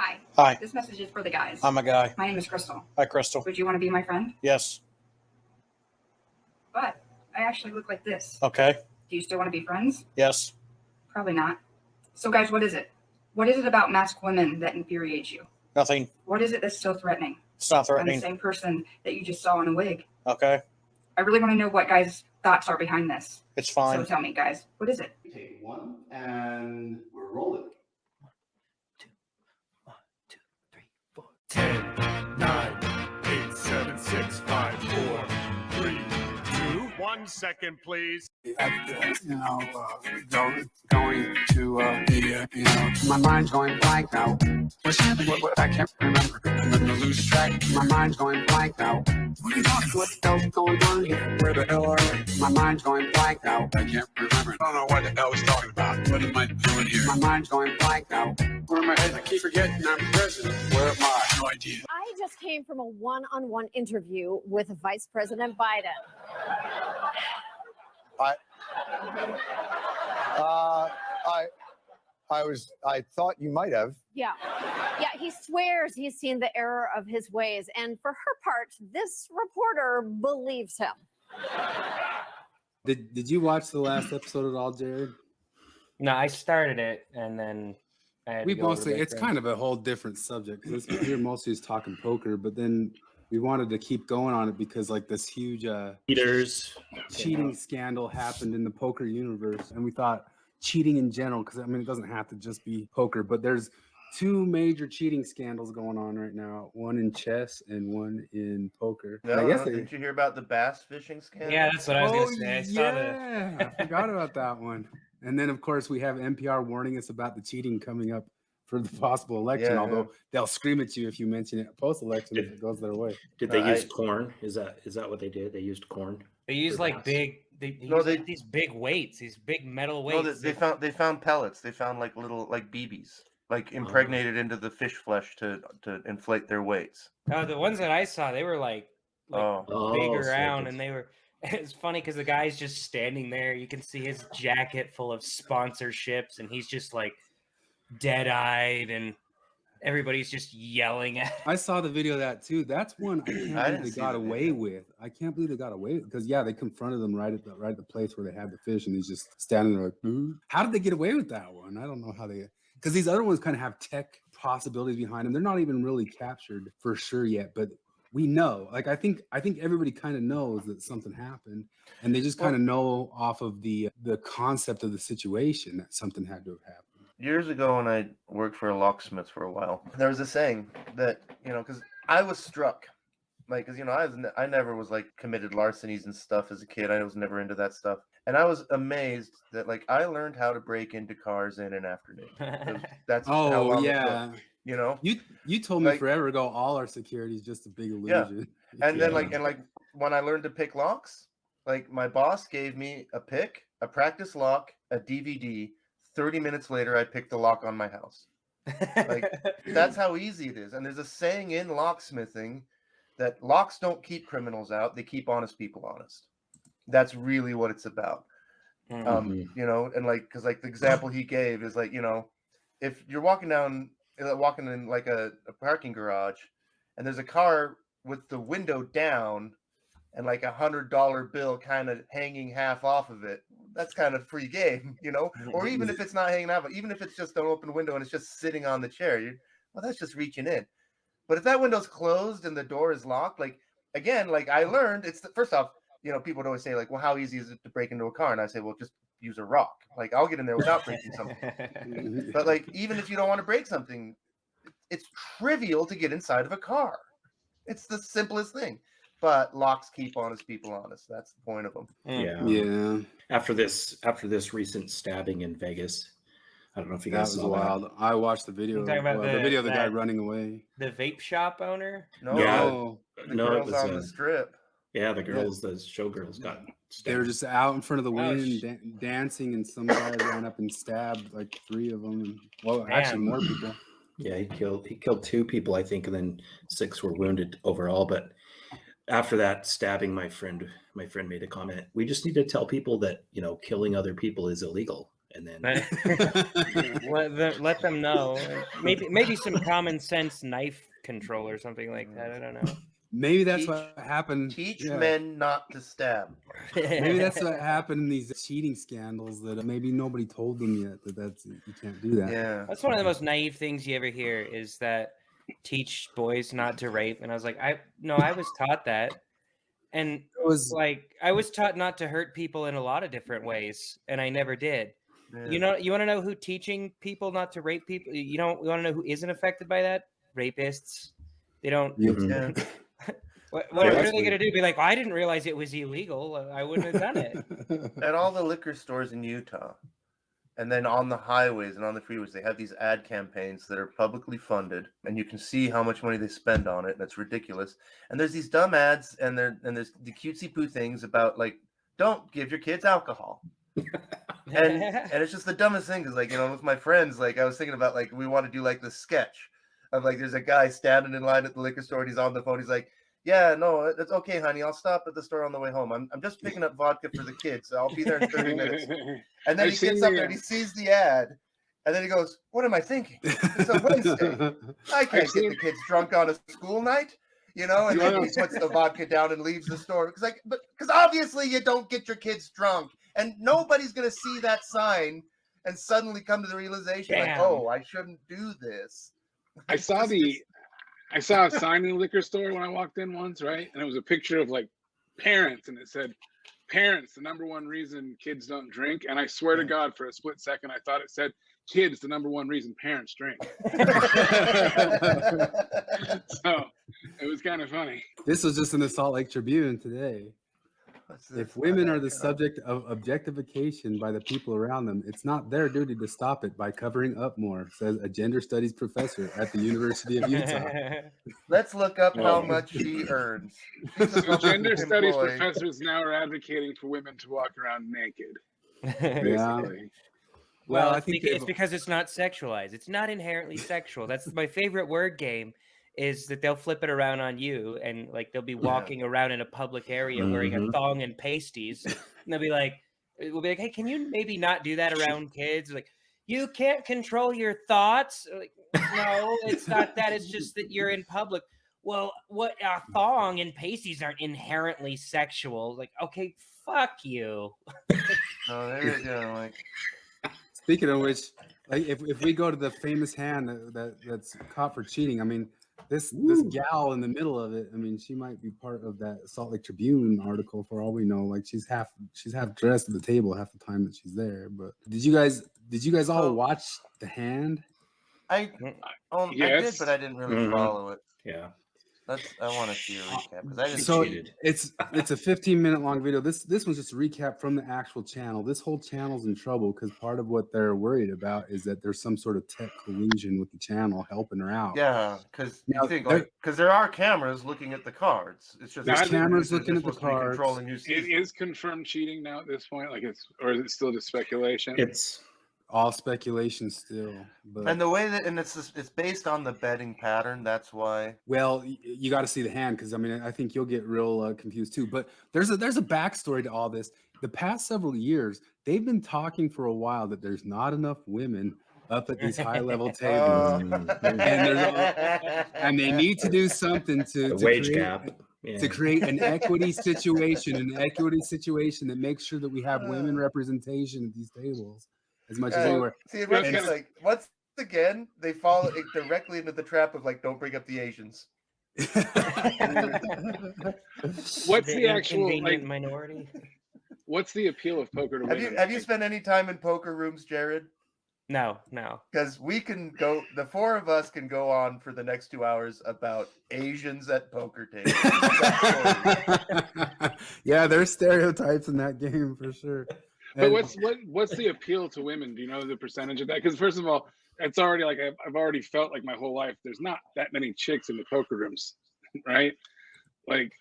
Hi. Hi. This message is for the guys. I'm a guy. My name is Crystal. Hi, Crystal. Would you want to be my friend? Yes. But I actually look like this. Okay. Do you still want to be friends? Yes. Probably not. So, guys, what is it? What is it about masked women that infuriates you? Nothing. What is it that's so threatening? It's not I'm the threatening. same person that you just saw in a wig. Okay. I really want to know what guys' thoughts are behind this. It's fine. So tell me, guys, what is it? Take one, and we're rolling. 1, 2, 3, 4. 10, 9, 8, 7, 6, 5, 4, 3, 2. 1 second, please. Going to my mind's going blank now. What I can't remember. I'm gonna lose track. My mind's going blank now. What are you talking about? What the hell's going on here? Where the hell are we? My mind's going blank now. I can't remember. I don't know what the hell he's talking about. What am I doing here? My mind's going blank now. Where am I heading? I keep forgetting I'm president. Where am I? No idea. I just came from a one-on-one interview with Vice President Biden. I thought you might have. Yeah, he swears he's seen the error of his ways, and for her part, this reporter believes him. Did you watch the last episode at all, Jared? No, I started it and then it's kind of a whole different subject because here mostly is talking poker, but then we wanted to keep going on it because like this huge cheating scandal happened in the poker universe, and we thought cheating in general, because I mean it doesn't have to just be poker, but there's 2 major cheating scandals going on right now, one in chess and one in poker. No, didn't you hear about the bass fishing scandal? Yeah, that's what I was going to say. I forgot about that one. And then, of course, we have NPR warning us about the cheating coming up for the possible election, although they'll scream at you if you mention it post-election if it goes their way. Did they use corn? Is that what they did? They used corn? They used like big... these big weights, these big metal weights. No, they found pellets. They found like little BBs, like impregnated into the fish flesh to inflate their weights. Oh, the ones that I saw, they were like big around, and they were. It's funny because the guy's just standing there. You can see his jacket full of sponsorships, and he's just like dead-eyed, and everybody's just yelling at him. I saw the video of that too. That's one I can't believe they got away with. I can't believe they got away with because they confronted them right at the place where they had the fish, and he's just standing there like, How did they get away with that one? I don't know how they, because these other ones kind of have tech possibilities behind them. They're not even really captured for sure yet, but we know. Like I think everybody kind of knows that something happened, and they just kind of know off of the concept of the situation that something had to have happened. Years ago, when I worked for a locksmith for a while, there was a saying that, because I was struck, like, because, I never was like committed larcenies and stuff as a kid. I was never into that stuff. And I was amazed that like I learned how to break into cars in an afternoon. That's how long it took, You told me forever ago, all our security is just a big illusion. Yeah. And then like when I learned to pick locks, like my boss gave me a pick, a practice lock, a DVD. 30 minutes later, I picked the lock on my house. Like that's how easy it is. And there's a saying in locksmithing that locks don't keep criminals out; they keep honest people honest. That's really what it's about. And like because like the example he gave is like if you're walking in like a parking garage, and there's a car with the window down and like $100 bill kind of hanging half off of it, that's kind of free game, or even if it's not hanging out, even if it's just an open window and it's just sitting on the chair, that's just reaching in. But if that window's closed and the door is locked, like again, like I learned, first off, people would always say like, well, how easy is it to break into a car? And I say, well, just use a rock. Like I'll get in there without breaking something. But like, even if you don't want to break something, it's trivial to get inside of a car. It's the simplest thing. But locks keep honest people honest. That's the point of them. Yeah. After this recent stabbing in Vegas, I don't know if you guys saw wild. I watched the video. The video of the guy running away. The vape shop owner? No, the girls on the strip. Yeah, the showgirls got stabbed. They were just out in front of the wind dancing, and some guy ran up and stabbed like 3 of them. Actually more people. Yeah, he killed 2 people, I think, and then 6 were wounded overall. But after that stabbing, my friend made a comment. We just need to tell people that killing other people is illegal, and then let them know. Maybe some common sense knife control or something like that. I don't know. Maybe that's what happened. Teach men not to stab. Maybe that's what happened in these cheating scandals that maybe nobody told them yet that's you can't do that. Yeah, that's one of the most naive things you ever hear is that teach boys not to rape. And I was like, I was taught that, and it was like I was taught not to hurt people in a lot of different ways, and I never did. Yeah. You want to know who teaching people not to rape people? You want to know who isn't affected by that? Rapists. They don't. Yeah. What are they going to do? Be like, I didn't realize it was illegal. I wouldn't have done it. At all the liquor stores in Utah, and then on the highways and on the freeways, they have these ad campaigns that are publicly funded, and you can see how much money they spend on it. And it's ridiculous. And there's these dumb ads, and there's the cutesy poo things about like, don't give your kids alcohol. and it's just the dumbest thing because, like, with my friends, like I was thinking about like we want to do like this sketch of like there's a guy standing in line at the liquor store and he's on the phone. He's like, yeah, no, that's okay, honey. I'll stop at the store on the way home. I'm just picking up vodka for the kids. So I'll be there in 30 minutes. And then he gets up there and he sees the ad. And then he goes, what am I thinking? It's a Wednesday. I can't get the kids drunk on a school night, And then he puts the vodka down and leaves the store. Because obviously you don't get your kids drunk. And nobody's going to see that sign and suddenly come to the realization, like, oh, I shouldn't do this. I saw a sign in the liquor store when I walked in once, right? And it was a picture of like parents, and it said, "Parents, the number one reason kids don't drink." And I swear to God, for a split second, I thought it said, "Kids, the number one reason parents drink." So it was kind of funny. This was just in the Salt Lake Tribune today. If women are the subject of objectification by the people around them, it's not their duty to stop it by covering up more, says a gender studies professor at the University of Utah. Let's look up how much she earns. So gender studies professors now are advocating for women to walk around naked. Yeah. Well, I think it's because it's not sexualized. It's not inherently sexual. That's my favorite word game. Is that they'll flip it around on you and like they'll be walking around in a public area wearing a thong and pasties, and we'll be like, hey, can you maybe not do that around kids? Like, you can't control your thoughts. Like, no, it's not that. It's just that you're in public. Well, what a thong and pasties aren't inherently sexual. Like, okay, fuck you. Oh, there you go. Like, speaking of which, like if we go to the famous hand that's caught for cheating, I mean. This gal in the middle of it, I mean, she might be part of that Salt Lake Tribune article for all we know. Like she's half dressed at the table half the time that she's there. But did you guys all watch The Hand? I did, but I didn't really follow it. Yeah. I want to see a recap because I just cheated. It's a 15-minute long video. This one's just a recap from the actual channel. This whole channel's in trouble because part of what they're worried about is that there's some sort of tech collusion with the channel helping her out. Yeah, because you think because there are cameras looking at the cards. It's just there's cameras looking at the cards. It is confirmed cheating now at this point. Like or is it still just speculation? It's all speculation still, but and the way that it's based on the betting pattern. That's why. Well, you got to see the hand because I mean I think you'll get real confused too. But there's a backstory to all this. The past several years, they've been talking for a while that there's not enough women up at these high level tables, and they need to do something to wage create, gap. Yeah. To create an equity situation, that makes sure that we have women representation at these tables. As much as anywhere. See, it's like once again they fall directly into the trap of like, don't bring up the Asians. What's the actual minority? What's the appeal of poker to women? Have you spent any time in poker rooms, Jared? No. Because we can go. The four of us can go on for the next 2 hours about Asians at poker tables. Yeah, there's stereotypes in that game for sure. But what's the appeal to women? Do you know the percentage of that? Because first of all, it's already like I've already felt like my whole life there's not that many chicks in the poker rooms, right? Like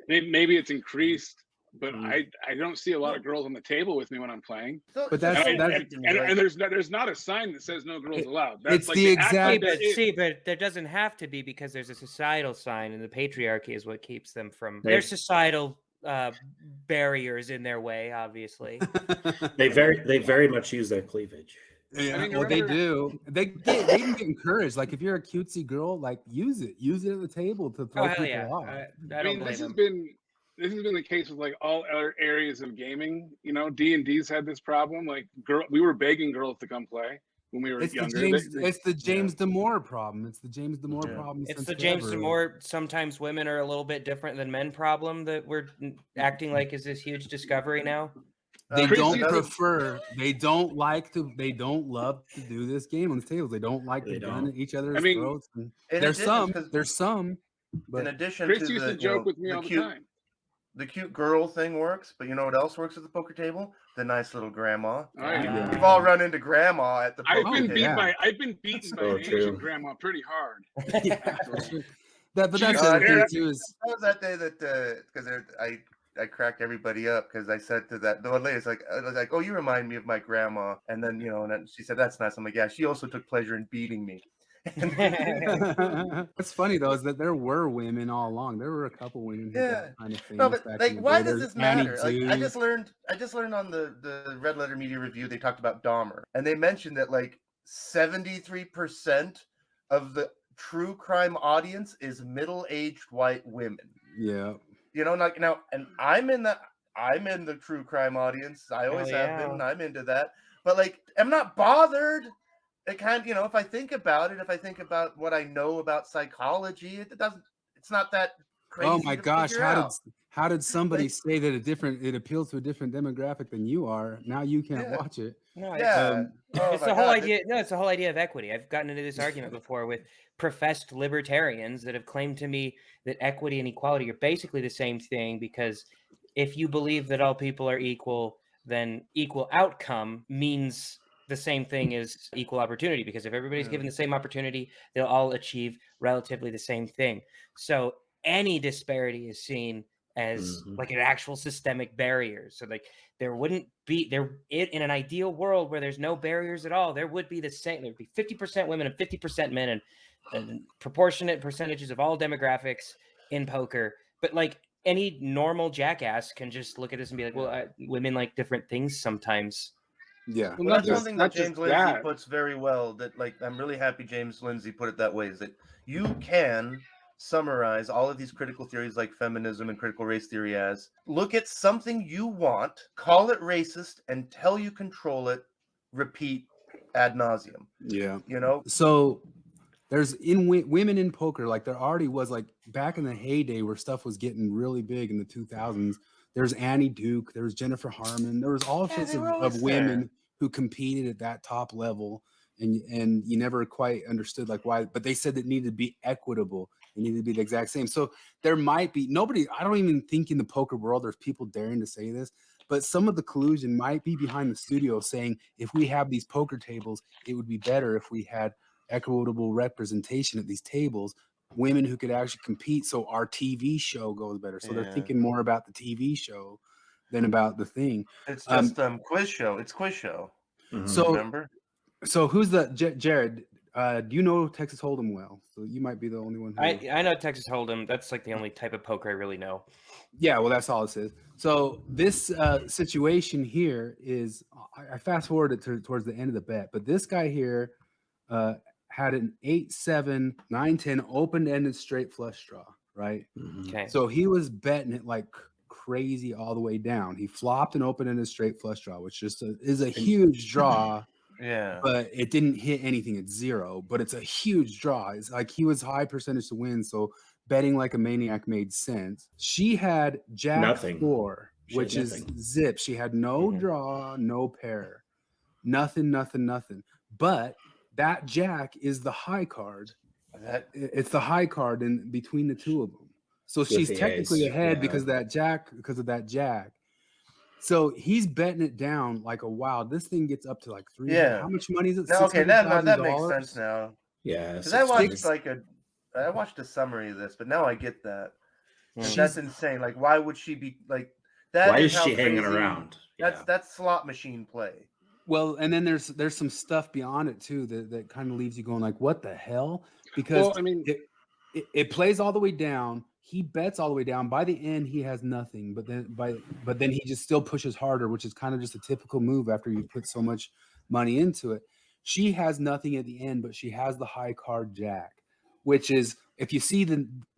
maybe it's increased, but I don't see a lot of girls on the table with me when I'm playing. But and there's not a sign that says no girls allowed. That's it's like the exact. But there doesn't have to be because there's a societal sign, and the patriarchy is what keeps them from. There's societal barriers in their way, obviously. They very much use their cleavage. Yeah, I mean, well, they remember- do. They even get encouraged. Like if you're a cutesy girl, like use it at the table to throw Oh hell people yeah! off. I I don't mean, blame this has them. been the case with like all other areas of gaming. You know, D&D's had this problem. Like, we were begging girls to come play when we were It's younger. it's the James Damore problem. It's the James Damore problem. It's since the James forever. Damore. Sometimes women are a little bit different than men problem that we're acting like is this huge discovery now. They Chris, don't you know- prefer. They don't like to. They don't love to do this game on the tables. They don't like They to gun don't. at each other's I mean, throats. And in there's addition, some. 'cause- There's some. In But addition Chris to used the to joke with me the all the cute, time. the cute girl thing works, but you know what else works at the poker table? The nice little grandma. Oh, yeah. We've all run into grandma at the I've poker been table. beat yeah. by I've been beaten by so an true. Asian grandma pretty hard. But that's Jesus, the other thing Eric. too is That was that day that because I cracked everybody up because I said to that the one lady, I was like, oh, you remind me of my grandma, and then and then she said that's nice. I'm like, yeah, she also took pleasure in beating me. what's funny though is that there were women all along. There were a couple women who Yeah. got kind of famous No, but back like, in the why day. does There's this Annie matter? Like, I Duke. just learned on the Red Letter Media review they talked about Dahmer, and they mentioned that like 73% of the true crime audience is middle-aged white women. Yeah. You know, like now, and I'm in the true crime audience. I always have been. And I'm into that, but like, I'm not bothered. It kind of, if I think about it, if I think about what I know about psychology, it's not that crazy. Oh my to gosh, figure out. how did somebody Like- say that it appeals to a different demographic than you are? Now you can't Yeah. watch it. No, Yeah. Oh it's my the whole God, idea. No, it's the whole idea of equity. I've gotten into this argument before with professed libertarians that have claimed to me that equity and equality are basically the same thing, because if you believe that all people are equal, then equal outcome means the same thing as equal opportunity, because if everybody's given the same opportunity, they'll all achieve relatively the same thing. So any disparity is seen as like an actual systemic barrier. So like there wouldn't be in an ideal world where there's no barriers at all, there would be the same. There'd be 50% women and 50% men and proportionate percentages of all demographics in poker. But like any normal jackass can just look at this and be like, well, women like different things sometimes. Yeah. Well, that's Not something just- that not James just Lindsay that. puts very well. That like I'm really happy James Lindsay put it that way. Is that you can summarize all of these critical theories like feminism and critical race theory as look at something you want, call it racist, until you control it, repeat ad nauseum. Yeah. So there's women in poker, like there already was, like back in the heyday where stuff was getting really big in the 2000s. There's Annie Duke, there was Jennifer Harmon, there was all sorts of women who competed at that top level, and you never quite understood like why, but they said it needed to be equitable. It needed to be the exact same. So there might be I don't even think in the poker world there's people daring to say this, but some of the collusion might be behind the studio saying if we have these poker tables, it would be better if we had equitable representation at these tables, women who could actually compete, so our TV show goes better. So they're thinking more about the TV show than about the thing. it's just quiz show. It's quiz show. So Remember? So who's the Jared? Do you know Texas Hold'em well? So you might be the only one. Who... I know Texas Hold'em. That's like the only type of poker I really know. Yeah, well, that's all it says. So this situation here is, I fast forwarded towards the end of the bet, but this guy here had an 8-7, 9-10 open-ended straight flush draw, right? Okay. So he was betting it like crazy all the way down. He flopped an open-ended straight flush draw, which just is a huge draw. Yeah. But it didn't hit anything at zero, but it's a huge draw. It's like he was high percentage to win, so betting like a maniac made sense. She had Jack 4, which is zip. She had no draw, no pair, nothing. But that Jack is the high card. It's the high card in between the two of them. So she's technically ahead because of that Jack. So he's betting it down like a wild. This thing gets up to like 3. Yeah. How much money is it? Now, okay, that makes sense now. Yeah. Because I watched a summary of this, but now I get that. And that's insane. Like, why would she be like that? Why is she how hanging crazy- around? That's slot machine play. Well, and then there's some stuff beyond it too that kind of leaves you going like, what the hell? Because Well, I mean, it plays all the way down. he bets all the way down. By the end, he has nothing, but then he just still pushes harder, which is kind of just a typical move after you put so much money into it. She has nothing at the end, but she has the high card jack, which is, if you see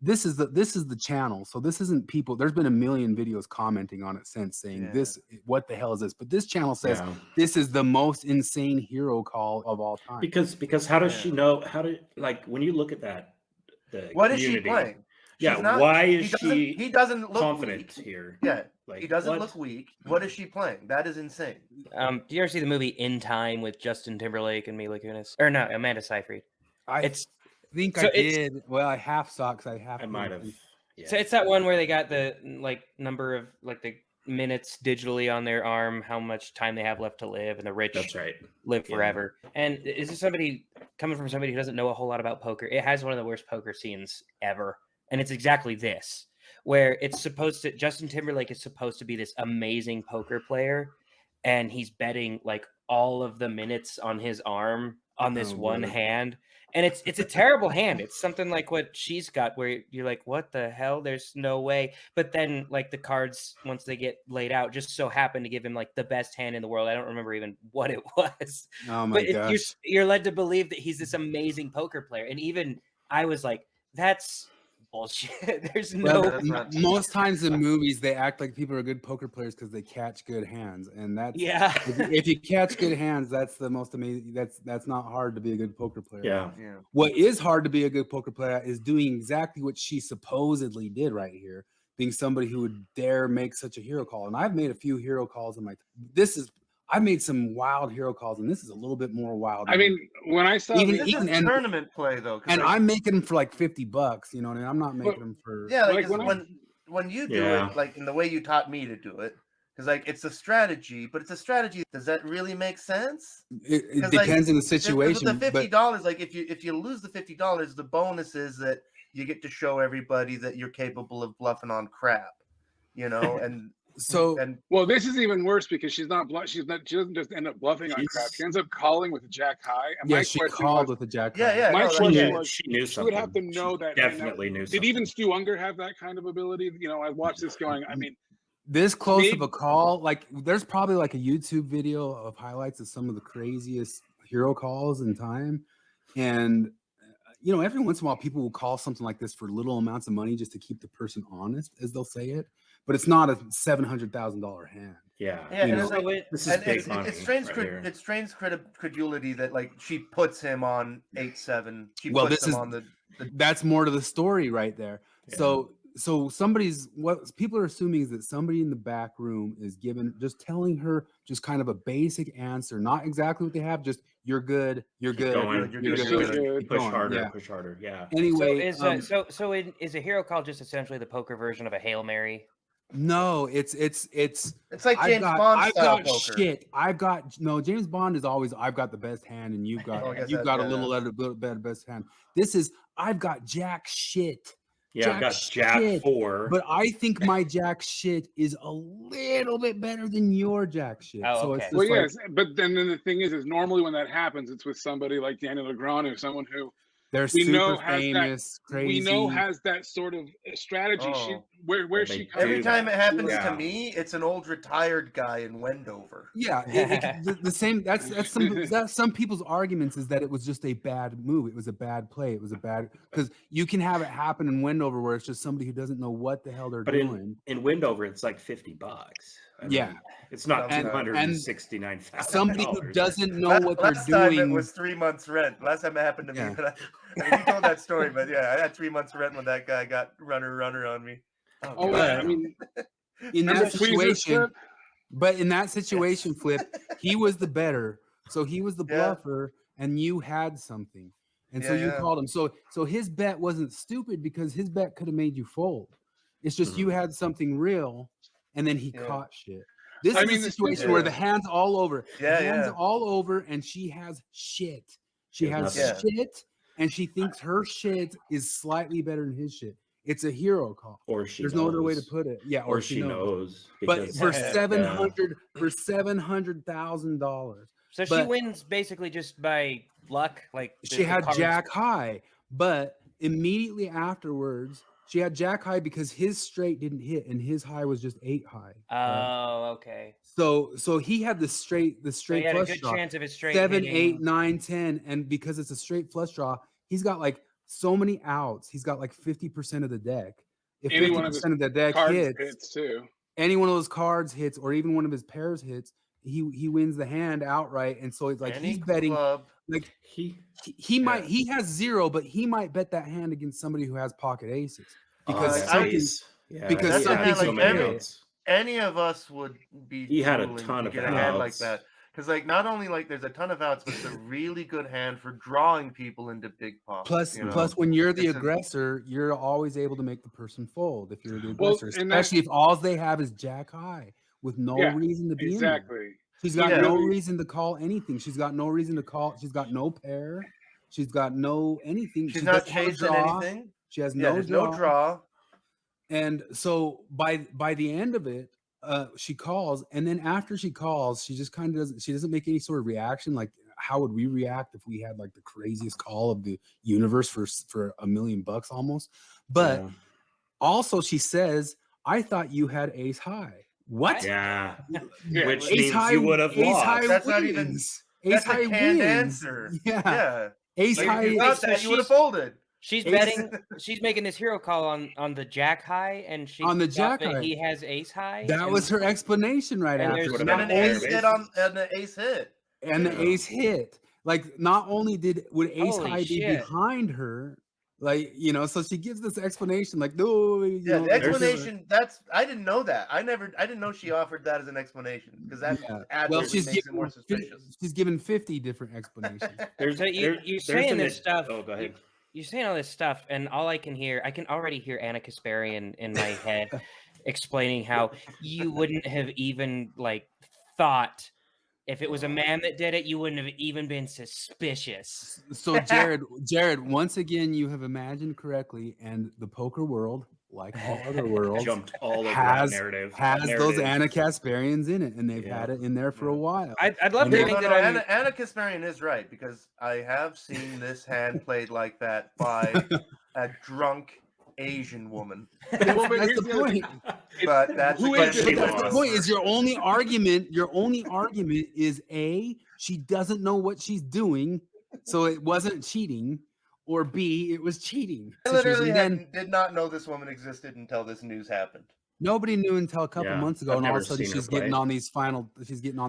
this is the channel. So this isn't people. There's been a million videos commenting on it since saying this, what the hell is this? But this channel says this is the most insane hero call of all time. Because how does she know? Like when you look at that, what is she playing? Why is he doesn't look confident weak here? Yeah, like, he doesn't look weak. What is she playing? That is insane. Do you ever see the movie In Time with Justin Timberlake and Mila Kunis? Or no, Amanda Seyfried. I think I did. Well, I half saw because I might have. Yeah. So it's that one where they got the number of the minutes digitally on their arm, how much time they have left to live, and the rich live forever. And is this somebody coming from somebody who doesn't know a whole lot about poker? It has one of the worst poker scenes ever. And it's exactly this, where it's supposed to, Justin Timberlake is supposed to be this amazing poker player, and he's betting like all of the minutes on his arm on this one hand. And it's a terrible hand. It's something like what she's got, where you're like, what the hell? There's no way. But then like the cards, once they get laid out, just so happen to give him like the best hand in the world. I don't remember even what it was. Oh my gosh. You're led to believe that he's this amazing poker player. And even I was like, that's bullshit. There's most times in movies they act like people are good poker players because they catch good hands, and that's if you catch good hands, that's the most amazing. That's not hard to be a good poker player. Yeah. What is hard to be a good poker player is doing exactly what she supposedly did right here, being somebody who would dare make such a hero call. And I've made a few hero calls in my. I've made some wild hero calls, and this is a little bit more wild. I mean, when I saw even tournament play though, and I'm making them for like $50, you know, and I'm not making them for when you do it like in the way you taught me to do it, because like it's a strategy, but it's a strategy. Does that really make sense? It depends on the situation. With the $50, like if you lose the $50, the bonus is that you get to show everybody that you're capable of bluffing on crap, you know, and. Well, this is even worse because she doesn't just end up bluffing on crap. She ends up calling with a jack high. And she called with a jack high. Yeah. My question was, she knew something. She would have to know that. Definitely knew something. Did even Stu Unger have that kind of ability? You know, I watched this going, I mean, this close of a call, like there's probably like a YouTube video of highlights of some of the craziest hero calls in time. And you know, every once in a while people will call something like this for little amounts of money just to keep the person honest, as they'll say it. But it's not a $700,000 hand. Yeah. This is big money. It strains credulity that like she puts him on 8-7. She puts him on the. That's more to the story right there. Yeah. So what people are assuming is that somebody in the back room is telling her just kind of a basic answer, not exactly what they have, just you're good, you're good, you're good. Push harder. Yeah. Anyway, so is a hero call just essentially the poker version of a Hail Mary? No, it's like James Bond style poker. James Bond is always I've got the best hand and you've got a little better best hand. This is I've got jack shit. Yeah, I've got jack 4. But I think my jack shit is a little bit better than your jack shit. Oh, okay. Well, yes, but then the thing is normally when that happens, it's with somebody like Daniel Legrand or someone who they're super famous, crazy. We know has that sort of strategy. Where she comes every time it happens to me, it's an old retired guy in Wendover. Yeah, the same. That's some people's arguments is that it was just a bad move. It was a bad play. It was a bad because you can have it happen in Wendover where it's just somebody who doesn't know what the hell they're doing. In Wendover, it's like $50. I mean, it's not $269,000. Somebody who doesn't know what they're last doing. Last time it was 3 months rent. Last time it happened to me. But you told that story, but yeah, I had 3 months rent when that guy got runner on me. I mean, in that situation, but in that situation, Flip, he was the better, so he was the bluffer, and you had something, and so you called him. So his bet wasn't stupid because his bet could have made you fold. It's just you had something real, and then he caught shit. This is a situation where the hand's all over. Hand's all over, and she has shit. She has shit, and she thinks her shit is slightly better than his shit. It's a hero call. Or she There's knows. no other way to put it. Yeah, or she knows. But for $700,000. So she wins basically just by luck. Like she had jack high, but immediately afterwards, She had jack high because his straight didn't hit and his high was just 8 high. Oh, okay. So he had the straight So he had a flush good draw. chance of his straight 7, hitting. 8, 9, 10, and because it's a straight flush draw, he's got like so many outs. He's got like 50% of the deck. If Any one of 50% his of the deck cards hits too. any one of those cards hits, or even one of his pairs hits, he wins the hand outright. And so it's like Any he's betting club, like He he might he has 0, but he might bet that hand against somebody who has pocket aces because that something ace. Yeah, because That's a something hand like could every- hit. any of us would be. He had a drooling ton to of get a hand like outs. that. Because like not only like there's a ton of outs, but it's a really good hand for drawing people into big pots. Plus, you know? plus, when you're the It's a- aggressor, you're always able to make the person fold if you're the Well, aggressor, and that- especially if all they have is jack high with no Yeah, reason to be in there. Exactly. She's got Yeah. no reason to call anything. She's got no reason to call. She's got no pair. She's got no anything. She's She not doesn't have a chasing draw. anything. She has Yeah, no there's draw. no draw. And so by the end of it, she calls, and then after she calls, she just kind of doesn't make any sort of reaction. Like, how would we react if we had like the craziest call of the universe for $1 million almost? But Yeah. also she says, "I thought you had ace high." What? Yeah. Yeah, Which Ace means high, you would have ace lost. high That's not even- wins. That's Ace high a canned wins. answer. Yeah. Yeah. Ace Like, high. if you thought so that, you would have she's- folded. She's Ace- betting. She's making this hero call on the jack high, and she On the thought jack that high. he has ace high. That was her explanation right and after. there's Would've Not And been an a only- ace pair of hit on and the ace hit. and the Yeah. ace hit. Like, not only would ace Holy high be shit. behind her, like, so she gives this explanation, like, no, Yeah, the there's a- explanation. I didn't know that. I didn't know she offered that as an explanation because that Yeah. adds Well, makes she's it more suspicious. given 50 different explanations. There's, So you're there's saying an this ad- stuff. Oh, go ahead. You're saying all this stuff, and all I can already hear Anna Kasparian in my head explaining how you wouldn't have even like thought if it was a man that did it, you wouldn't have even been suspicious. So Jared, once again, you have imagined correctly, and the poker world, like all other worlds, Jumped all over has that narrative. those narrative. Anna Kasparians in it, and they've Yeah. had it in there for a while. I'd love And to then- think No, that I'm. Anna Kasparian is right because I have seen this hand played like that by a drunk Asian woman. Well, but That's here's the the other thing. point. But that's Who again, is it? She That's the lost. point. Is your only argument is A, she doesn't know what she's doing, so it wasn't cheating, or B, it was cheating. I literally And then did not know this woman existed until this news happened. nobody knew until a couple Yeah, months ago, I've and all of a never sudden seen her she's getting play. on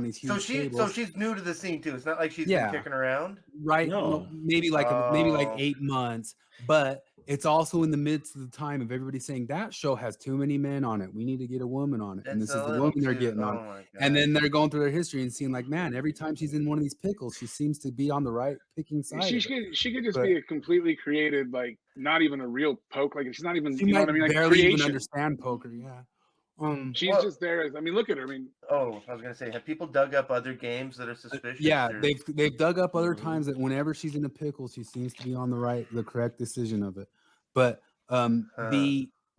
these huge So tables. she's new to the scene too. It's not like she's Yeah. been kicking around. Right? No. Maybe like Oh. 8 months, but it's also in the midst of the time of everybody saying that show has too many men on it. We need to get a woman on it, and It's this a is the little woman they're too- getting on. oh my And God. then they're going through their history and seeing like, man, every time she's in one of these pickles, she seems to be on the right picking side. She of it. could just But- be a completely created, like not even a real poke. Like she's not even. She You know might what I mean? Like barely even creation. understand poker. Yeah. She's Well- just there. I mean, look at her. I mean, Oh, I was gonna say, have people dug up other games that are suspicious? Yeah, or- they've dug up other Mhm. times that whenever she's in a pickle, she seems to be on the correct decision of it. But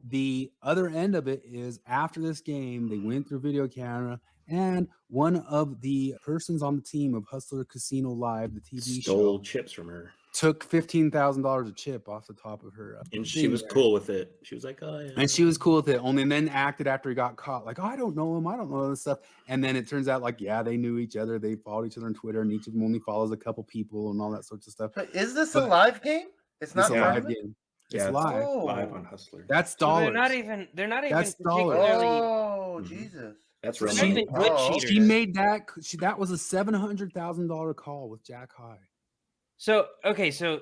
the other end of it is after this game, they went through video camera, and one of the persons on the team of Hustler Casino Live, the TV Stole show, chips from her, took $15,000 of chip off the top of her. and she thing was there. cool with it. She was like, "Oh yeah." And she was cool with it. Only then acted after he got caught, like, oh, I don't know him, I don't know this stuff. And then it turns out, like, yeah, they knew each other. They followed each other on Twitter, and each of them only follows a couple people and all that sorts of stuff. But is this a But- live game? It's not It's a live tournament? game. Yeah, It's it's live. live Oh. on Hustler. That's So dollars. they're not even That's dollars. particularly. Oh, Mhm. Jesus. That's They're real not money. even good Oh, cheaters. She made that. That was a $700,000 call with Jack High. So okay, so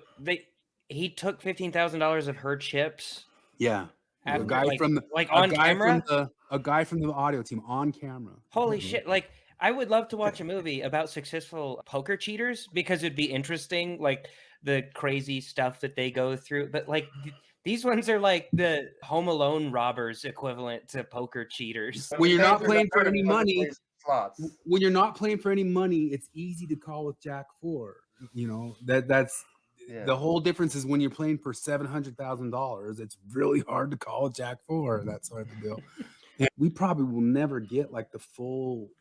he took $15,000 of her chips. Yeah, After, a guy like- from the like on camera? a guy from the audio team on camera. Holy Mhm. shit! Like I would love to watch a movie about successful poker cheaters because it'd be interesting, like the crazy stuff that they go through. But like these ones are like the Home Alone robbers equivalent to poker cheaters. When you're not They're playing for part of any other money, places' slots. when you're not playing for any money, it's easy to call with Jack 4. You know that's Yeah. the whole difference is when you're playing for $700,000, it's really hard to call with Jack 4. That sort of deal. And we probably will never get like the full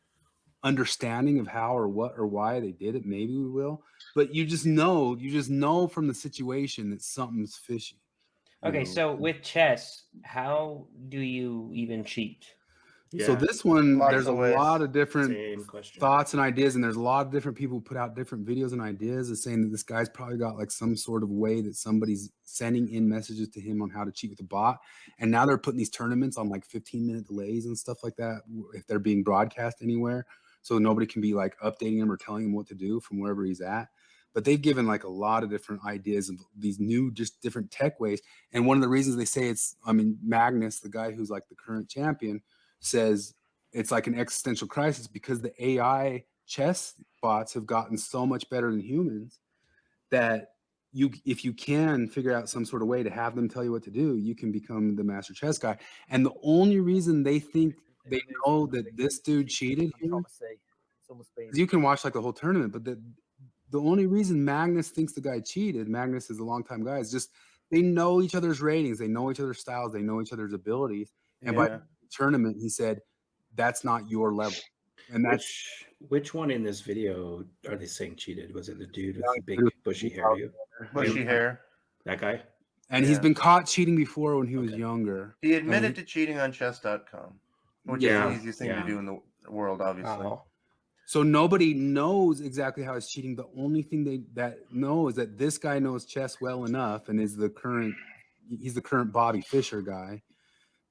understanding of how or what or why they did it. Maybe we will, but you just know from the situation that something's fishy. Okay, so with chess, how do you even cheat? So this one, Lots there's a of ways. lot of different Same question. thoughts and ideas, and there's a lot of different people who put out different videos and ideas of saying that this guy's probably got like some sort of way that somebody's sending in messages to him on how to cheat with the bot. And now they're putting these tournaments on like 15-minute delays and stuff like that if they're being broadcast anywhere. So nobody can be like updating him or telling him what to do from wherever he's at. But they've given like a lot of different ideas of these new, just different tech ways. And one of the reasons they say it's, I mean, Magnus, the guy who's like the current champion, says it's like an existential crisis because the AI chess bots have gotten so much better than humans that if you can figure out some sort of way to have them tell you what to do, you can become the master chess guy. And the only reason they think they know that this dude cheated here, you can watch like the whole tournament, but the only reason Magnus thinks the guy cheated, Magnus is a longtime guy, is just they know each other's ratings, they know each other's styles, they know each other's abilities. And by tournament, he said, that's not your level. And that's which one in this video are they saying cheated? Was it the dude with the big bushy hairdo? Bushy hair. That guy? And he's been caught cheating before when he was younger. He admitted to cheating on chess.com, which is the easiest thing to do in the world, obviously. So nobody knows exactly how he's cheating. The only thing that know is that this guy knows chess well enough and is he's the current Bobby Fischer guy,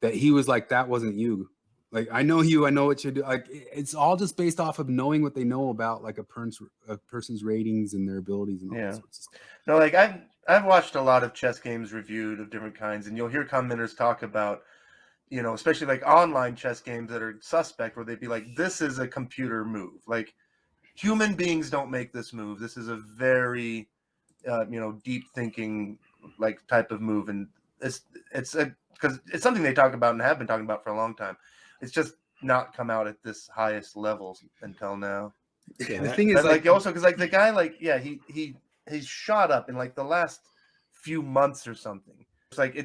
that he was like, that wasn't you. Like, I know you, I know what you do. Like, it's all just based off of knowing what they know about like a person's ratings and their abilities and all that sorts of stuff. No, like I've watched a lot of chess games reviewed of different kinds, and you'll hear commenters talk about, you know, especially like online chess games that are suspect, where they'd be like, this is a computer move. Like, human beings don't make this move. This is a very, deep thinking like type of move. And because it's something they talk about and have been talking about for a long time. It's just not come out at this highest levels until now. Yeah, the thing is, like also because like the guy, like, he's shot up in like the last few months or something. It's like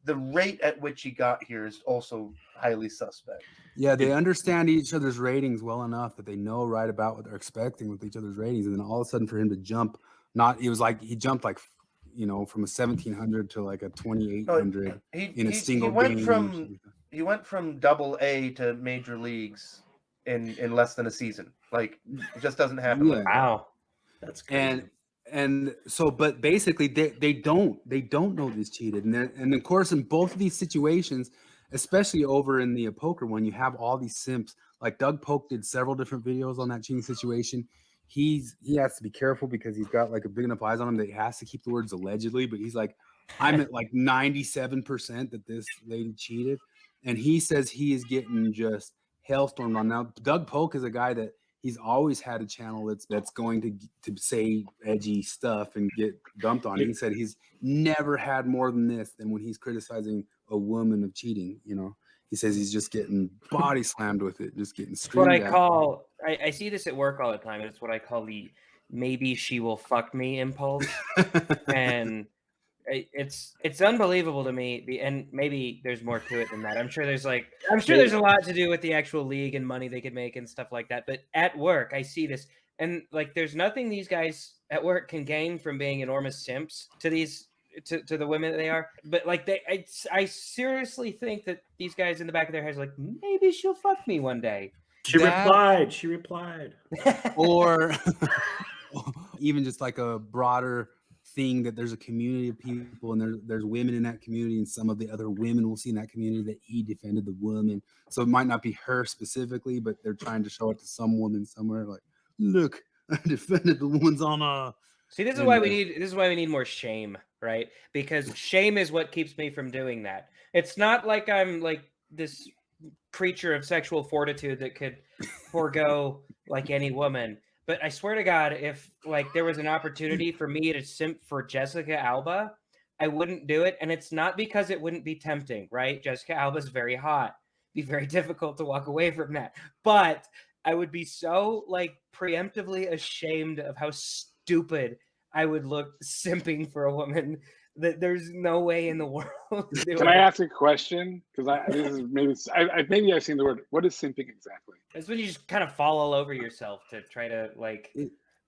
the rate at which he got here is also highly suspect. Yeah, they understand each other's ratings well enough that they know right about what they're expecting with each other's ratings, and then all of a sudden for him to jump, he jumped like, you know, from a 1700 to like a 2800 in a single game. He went from AA to major leagues in less than a season. Like, it just doesn't happen. Yeah. Like Wow, that's crazy. And so, but basically, they don't know this cheated, and of course, in both of these situations, especially over in the poker one, you have all these simps. Like Doug Polk did several different videos on that cheating situation. He has to be careful because he's got like a big enough eyes on him that he has to keep the words allegedly. But he's like, I'm at like 97% that this lady cheated, and he says he is getting just hailstormed on. Now, Doug Polk is a guy that he's always had a channel that's going to say edgy stuff and get dumped on. He said he's never had more than this than when he's criticizing a woman of cheating. You know, he says he's just getting body slammed with it, just getting screamed what I at. call, I see this at work all the time. It's what I call the maybe she will fuck me impulse. And it's unbelievable to me. And maybe there's more to it than that. I'm sure there's a lot to do with the actual league and money they could make and stuff like that. But at work, I see this, and like, there's nothing these guys at work can gain from being enormous simps to these to the women that they are. But like, I seriously think that these guys in the back of their heads are like, maybe she'll fuck me one day. She replied. Or even just like a broader thing that there's a community of people and there's women in that community, and some of the other women will see in that community that he defended the woman. So it might not be her specifically, but they're trying to show it to some woman somewhere. Like, look, I defended the woman's on a. See, this is why we need more shame, right? Because shame is what keeps me from doing that. It's not like I'm like this creature of sexual fortitude that could forego like any woman. But I swear to God, if like there was an opportunity for me to simp for Jessica Alba, I wouldn't do it. And it's not because it wouldn't be tempting, right? Jessica Alba's very hot. It'd be very difficult to walk away from that. But I would be so like preemptively ashamed of how stupid I would look simping for a woman that there's no way in the world. Can I ask a question? Because maybe I've seen the word. What is simping exactly? It's when you just kind of fall all over yourself to try to like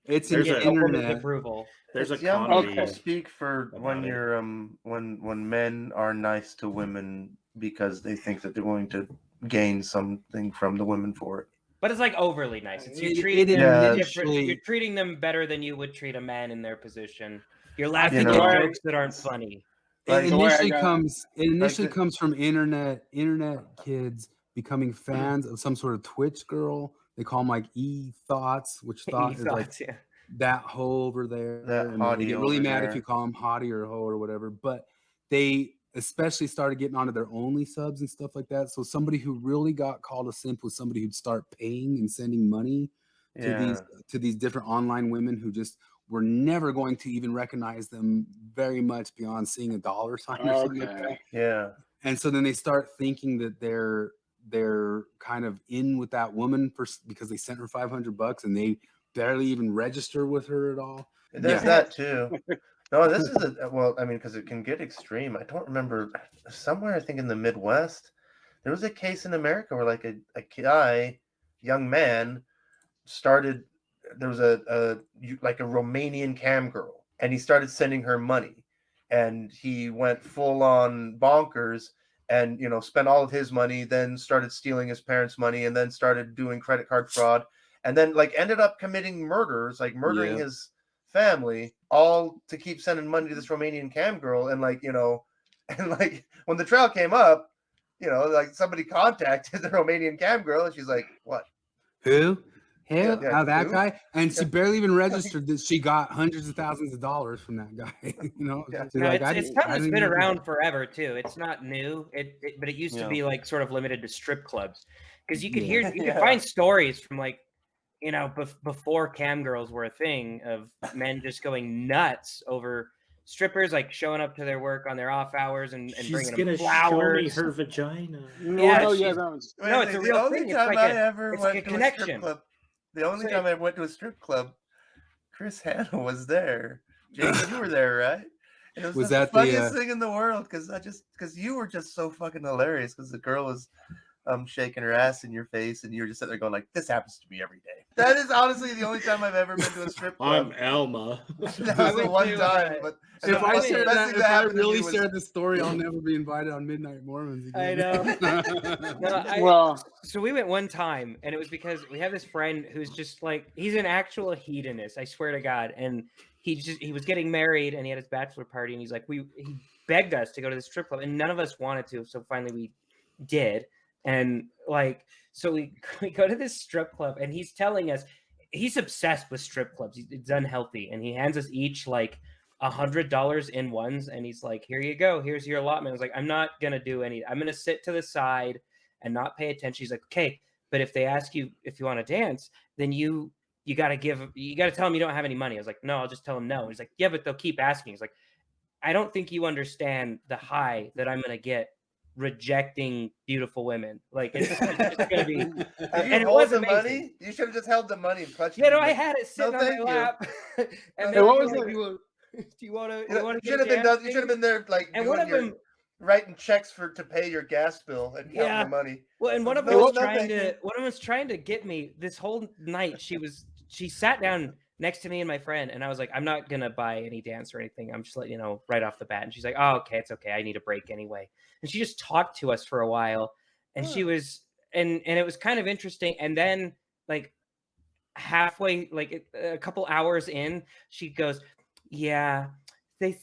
It's There's an a- A woman's internet. approval. There's a It's young comedy. people speak for when about it. you're when men are nice to women because they think that they're going to gain something from the women for it. But it's like overly nice. It's you're It- treating it them initially- different. You're treating them better than you would treat a man in their position. You're laughing know, at jokes that aren't funny. Like, It the way I initially got- comes from internet kids becoming fans of some sort of Twitch girl. They call them like thoughts, which thought is like Yeah. that hoe over there. That and hottie they get really over mad there. if you call them hottie or hoe or whatever. But they especially started getting onto their only subs and stuff like that. So somebody who really got called a simp was somebody who'd start paying and sending money to these different online women who just were never going to even recognize them very much beyond seeing a dollar sign or something like that. Yeah. And so then they start thinking that they're kind of in with that woman because they sent her $500 and they barely even register with her at all. There's that too. No, this is because it can get extreme. I don't remember somewhere. I think in the Midwest, there was a case in America where like a young man started. There was a Romanian cam girl, and he started sending her money, and he went full on bonkers and spent all of his money, then started stealing his parents' money, and then started doing credit card fraud, and then ended up committing murders, murdering his family, all to keep sending money to this Romanian cam girl. And when the trial came up, somebody contacted the Romanian cam girl, and she's like, "What? Who? Yeah, That who? guy?" And she barely even registered that she got hundreds of thousands of dollars from that guy. She's No, like, it's something that's been around forever too. It's not new. But it used to be sort of limited to strip clubs, because you could find stories from before cam girls were a thing of men just going nuts over strippers, showing up to their work on their off hours and bringing them flowers. Show me her vagina. It's a real thing. It's like a connection. The only time I went to a strip club, Chris Hanna was there. Jake, you were there, right? And it was the funniest thing in the world because you were just so fucking hilarious because the girl was shaking her ass in your face and you were just sitting there going this happens to me every day. That is honestly the only time I've ever been to a strip club. I'm Elma. That was the one time. But if I really shared the story, I'll never be invited on Midnight Mormons again. I know. So we went one time, and it was because we have this friend who's just he's an actual hedonist, I swear to God. And he was getting married, and he had his bachelor party, and he's like, he begged us to go to the strip club, and none of us wanted to. So finally we did. And so we go to this strip club, and he's telling us he's obsessed with strip clubs. It's unhealthy, and he hands us each $100 in ones, and he's like, "Here you go. Here's your allotment." I was like, "I'm not gonna do any. I'm gonna sit to the side and not pay attention." He's like, "Okay, but if they ask you if you want to dance, then you gotta tell them you don't have any money." I was like, "No, I'll just tell them no." He's like, "Yeah, but they'll keep asking." He's like, "I don't think you understand the high that I'm gonna get rejecting beautiful women. It's gonna be." And it was amazing. Money? You should have just held the money and clutched it. I had it sitting on my lap. And what was it? Do you want to? You should have been there, and one of them writing checks to pay your gas bill and counting the money. Well, and one of them was trying to get me this whole night. She sat down next to me and my friend, and I was like, "I'm not gonna buy any dance or anything. I'm just letting you know right off the bat." And she's like, "Oh, okay, it's okay. I need a break anyway." And she just talked to us for a while, and she was, and it was kind of interesting. And then halfway, a couple hours in, she goes, "Yeah, they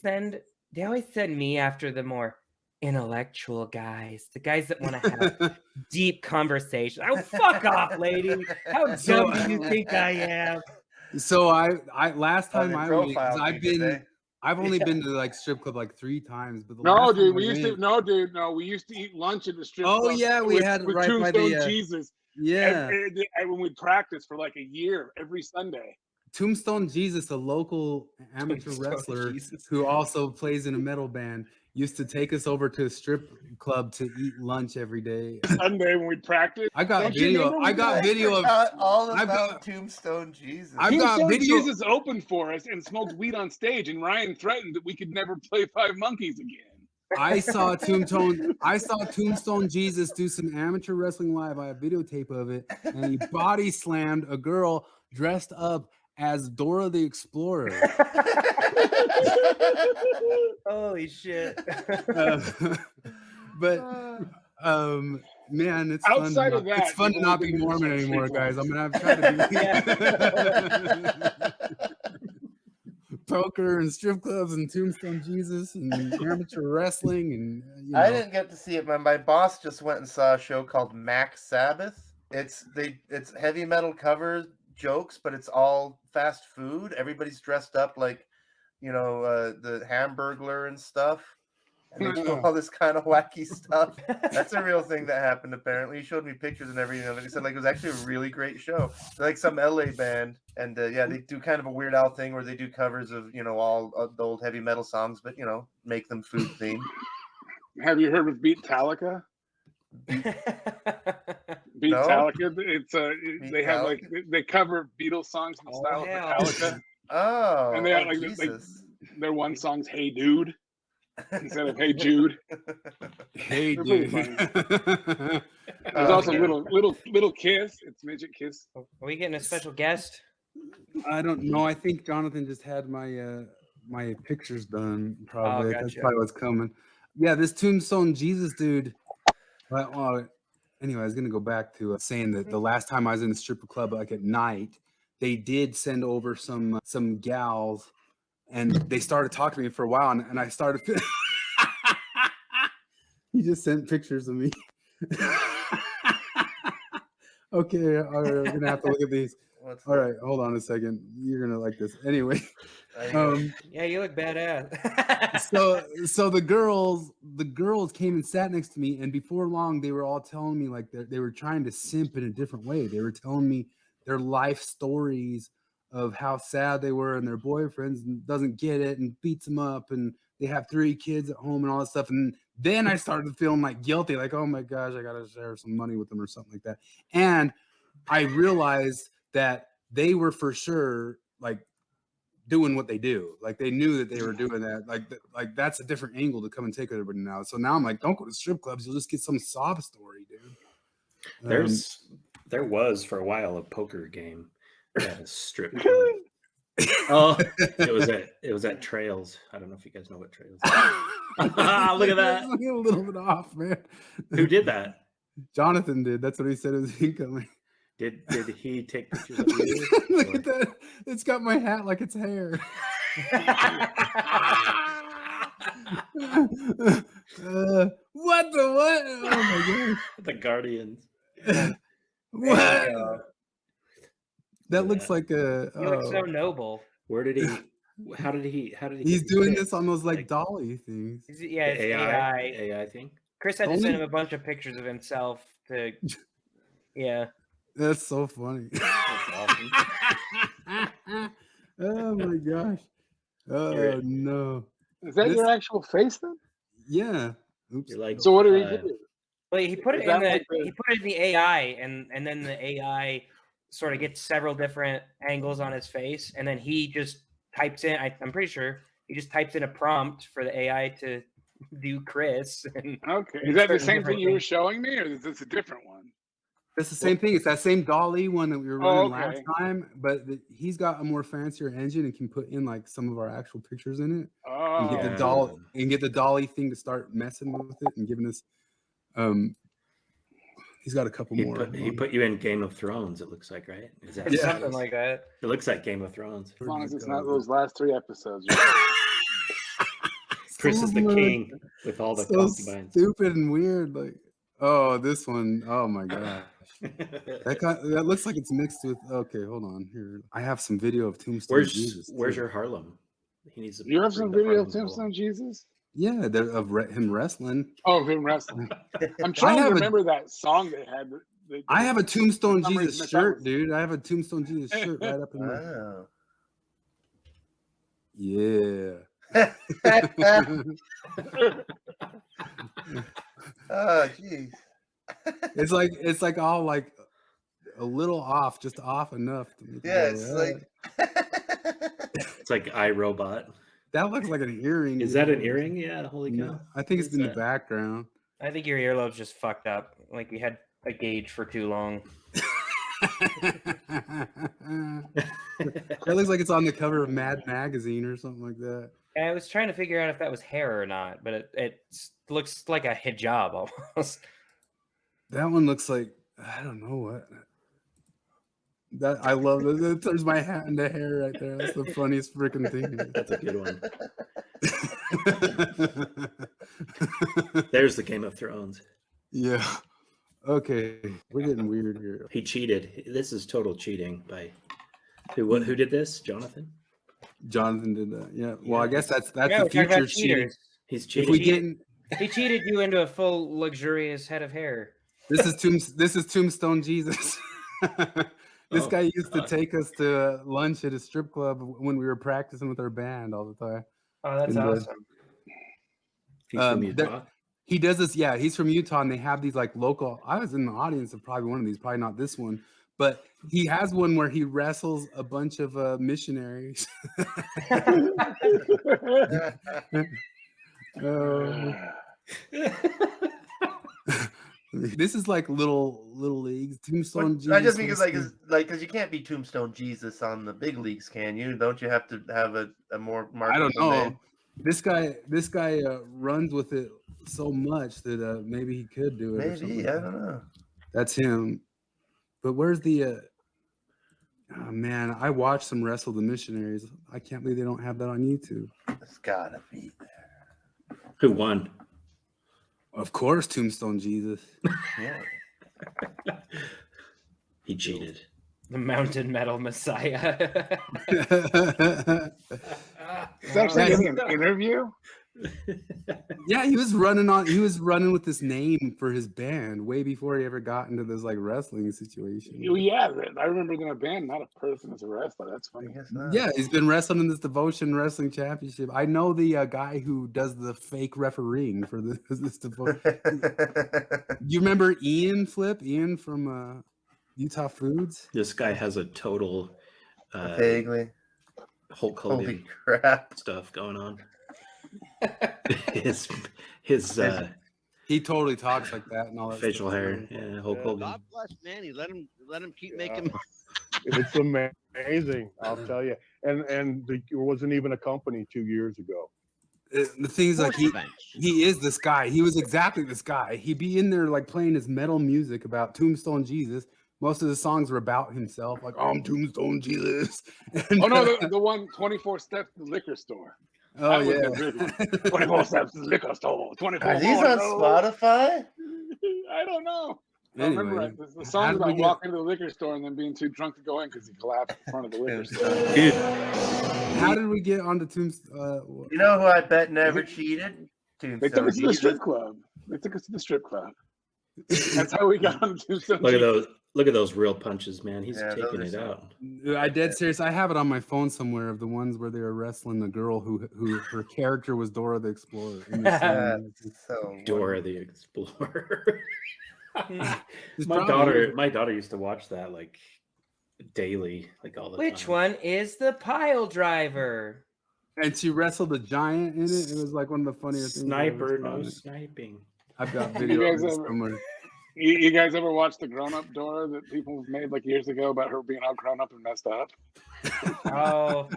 always send me after the more intellectual guys, the guys that want to have deep conversations." Oh, fuck off, lady! How dumb do you think I am? So I last time I've only been to strip club 3 times, but we used to eat lunch at the strip club. Oh yeah, we had with right by Tombstone the Jesus. Yeah, and when we practiced for a year every Sunday. Tombstone Jesus, a local amateur wrestler who also plays in a metal band, used to take us over to a strip club to eat lunch every day. Sunday when we practiced. I got video of all about Tombstone Jesus. Tombstone Jesus opened for us and smoked weed on stage, and Ryan threatened that we could never play Five Monkeys again. I saw Tombstone Jesus do some amateur wrestling live. I have videotape of it, and he body slammed a girl dressed up as Dora the Explorer. Holy shit. But man, it's Outside fun. of that, It's fun to you've not only be been to Mormon some anymore, street guys. clubs. I'm gonna try to be poker and strip clubs and Tombstone Jesus and amateur wrestling and I didn't get to see it. My boss just went and saw a show called Mac Sabbath. It's heavy metal cover jokes, but it's all fast food. Everybody's dressed up like, the Hamburglar and stuff. And they do all this kind of wacky stuff. That's a real thing that happened, apparently. He showed me pictures and everything of it. He said, it was actually a really great show. They're like some LA band. And, they do kind of a Weird Al thing where they do covers of, all the old heavy metal songs, but, make them food themed. Have you heard of Beatallica? Beatallica? It's they have like they cover Beatles songs in the style of Metallica. Oh, and they have like their one song's "Hey Dude" instead of "Hey Jude." Hey They're dude. pretty funny. There's also little Kiss. It's Midget Kiss. Are we getting a special guest? I don't know. I think Jonathan just had my my pictures done. Probably that's gotcha. probably what's coming. Yeah, this Tombstone Jesus dude. Well, anyway, I was gonna go back to saying that the last time I was in the stripper club, like at night, they did send over some gals, and they started talking to me for a while, and I started. He just sent pictures of me. Okay, all right, we're gonna have to look at these. All right, hold on a second. You're gonna like this anyway. Yeah, you look badass. so the girls came and sat next to me, and before long they were all telling me like they were trying to simp in a different way. They were telling me their life stories of how sad they were and their boyfriends doesn't get it and beats them up, and they have 3 kids at home and all that stuff. And then I started feeling like guilty, like, oh my gosh, I gotta share some money with them or something like that. And I realized that they were for sure like doing what they do. Like they knew that they were doing that. Like that's a different angle to come and take everybody now. So now I'm like, don't go to strip clubs. You'll just get some sob story, dude. There was for a while a poker game at a strip club. Oh, it was at Trails. I don't know if you guys know what Trails is. Look at that. A little bit off, man. Who did that? Jonathan did. That's what he said was incoming. Did he take pictures of you? Look at that. It's got my hat like it's hair. What the what? Oh my god. The Guardians. What? That looks like a. You look so noble. Where did he? How did he? He's doing this on those like dolly things. Yeah, it's AI thing. Chris had to send him a bunch of pictures of himself to. Yeah. That's so funny. That's awesome. Oh my gosh. Oh no. Is that your actual face then? Yeah. Oops. You're like, so what did he do? Well, he put it in he put it in the AI, and then the AI sort of gets several different angles on his face, and then he just types in. I'm pretty sure he just types in a prompt for the AI to do Chris. Okay, is that the same thing you were showing me, or is this a different one? It's the same thing. It's that same dolly one that we were running last time, but he's got a more fancier engine and can put in like some of our actual pictures in it. And get the dolly thing to start messing with it and giving us. He's got a couple more. He put you in Game of Thrones. It looks like, right? Is that something like that? It looks like Game of Thrones. As long as it's not those last 3 episodes. Chris is the king with all the concubines. Stupid and weird, like. Oh, this one. Oh my gosh. That looks like it's mixed with. Okay, hold on here. I have some video of Tombstone Jesus. Where's your Harlem? He needs to. You have some video of Tombstone Jesus? Yeah, of him wrestling. Oh, him wrestling. I'm trying to remember that song they had. I have a Tombstone Jesus shirt, dude. I have a Tombstone Jesus shirt right up in my. Yeah. Oh, jeez. It's like all like a little off, just off enough. It's like it's like iRobot. That looks like an earring. Is that an earring? Yeah, holy cow. No, I think it's in the background. I think your earlobe's just fucked up. Like we had a gauge for too long. That looks like it's on the cover of Mad Magazine or something like that. I was trying to figure out if that was hair or not, but it looks like a hijab almost. That one looks like, I don't know what. That I love that. There's my hat and the hair right there. That's the funniest freaking thing. That's a good one. There's the Game of Thrones. Yeah. Okay, we're getting weird here. He cheated. This is total cheating by who did this? Jonathan? Jonathan did that. Yeah. Well, I guess that's Yeah, the future cheating. cheaters. He's If cheating. we get He cheated you into a full luxurious head of hair. this is Tombstone Jesus. This guy used to take us to lunch at a strip club when we were practicing with our band all the time. Oh, that's And, awesome. He's from Utah. He does this, yeah. He's from Utah, and they have these like local. I was in the audience of probably one of these, probably not this one, but he has one where he wrestles a bunch of missionaries. This is like little leagues. Tombstone Jesus. I just mean because you can't be Tombstone Jesus on the big leagues, can you? Don't you have to have a more marketable I don't know. name? This guy runs with it so much that maybe he could do it. Maybe, I don't know. That's him. But where's the? Oh man, I watched some wrestle the missionaries. I can't believe they don't have that on YouTube. It's gotta be there. Who won? Of course, Tombstone Jesus. Yeah. He cheated. The Mountain Metal Messiah. Is that actually an interview? Yeah, he was running with this name for his band way before he ever got into this like wrestling situation. Yeah, I remember them a band, not a person as a wrestler. That's funny. Yeah, he's been wrestling in this Devotion Wrestling Championship. I know the guy who does the fake refereeing for this Devotion. You remember Ian Flip? Ian from Utah Foods? This guy has a total Vaguely. Hulk Holy Hogan crap. stuff going on. his he totally talks like that and all that facial stuff. hair. Yeah, Hulk Hogan. God bless Manny. Let him keep making. It's amazing, I'll tell you. And there wasn't even a company 2 years ago. The thing is, like, he is this guy. He was exactly this guy. He'd be in there like playing his metal music about Tombstone Jesus. Most of the songs were about himself, like, "Oh, I'm Tombstone Jesus." And, Oh no, the one 24 steps to the liquor store. Oh, That was yeah. the big one. 24 steps to the liquor store. 24 Are these more on to go. Spotify? I don't know. I Anyway, remember right. The how song's did we about get- walking to the liquor store and then being too drunk to go in because he collapsed in front of the liquor store. Dude, How did we get onto Tombstone? You know who I bet never cheated? They took us to the strip club. They took us to the strip club. That's how we got on Tombstone. look at those real punches, man. He's Yeah, taking those it are out. I dead serious. I have it on my phone somewhere of the ones where they were wrestling the girl who her character was Dora the Explorer. In the scene. That's so Dora the Explorer. It's my probably- daughter used to watch that like daily, like all the Which time. one is the pile driver? And she wrestled a giant in it. It was like one of the funniest things. I ever Sniper, saw no in it. sniping. I've got You video guys of this ever- somewhere. You guys ever watched the Grown Up Dora that people made like years ago about her being all grown up and messed up? Oh,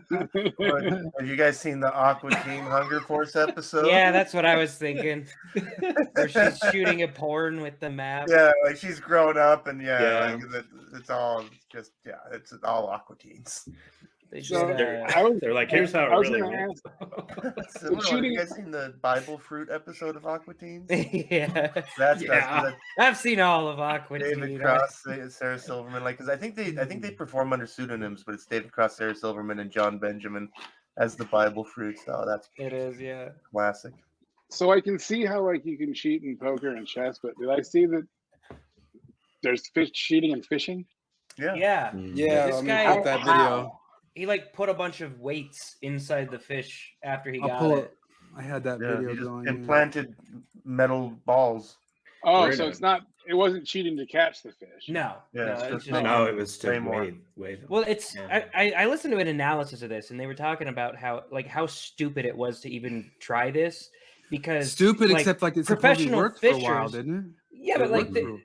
Have you guys seen the Aqua Teen Hunger Force episode? yeah, that's what I was thinking. Where she's shooting a porn with the map. Yeah, like she's grown up and Yeah. like it's all just it's all Aqua Teens. They just, So, They're like, here's how it I was really gonna went. ask, Similar, have shooting- you guys seen the Bible Fruit episode of Aqua Teens? yeah, That's Yeah. I've seen all of Aqua David Teen. Cross, Sarah Silverman, like because I think they perform under pseudonyms, but it's David Cross, Sarah Silverman, and John Benjamin as the Bible Fruits. Oh, that's It is, yeah. classic. so I can see how like you can cheat in poker and chess, but did I see that there's cheating and fishing? Yeah. Yeah. Yeah, This let me guy- put that video. He like put a bunch of weights inside the fish after he I'll got pull it. it. I had that Yeah, video he just going. yeah. implanted metal balls. Oh, We're so in it's not. It wasn't cheating to catch the fish. No, Yeah, no, it's it's just just, No, it was Way to more. weigh them. well, it's Yeah. I listened to an analysis of this, and they were talking about how stupid it was to even try this because Stupid, like, except like it's professional professional worked for a while, fishers- didn't it? yeah, It but like worked the, for-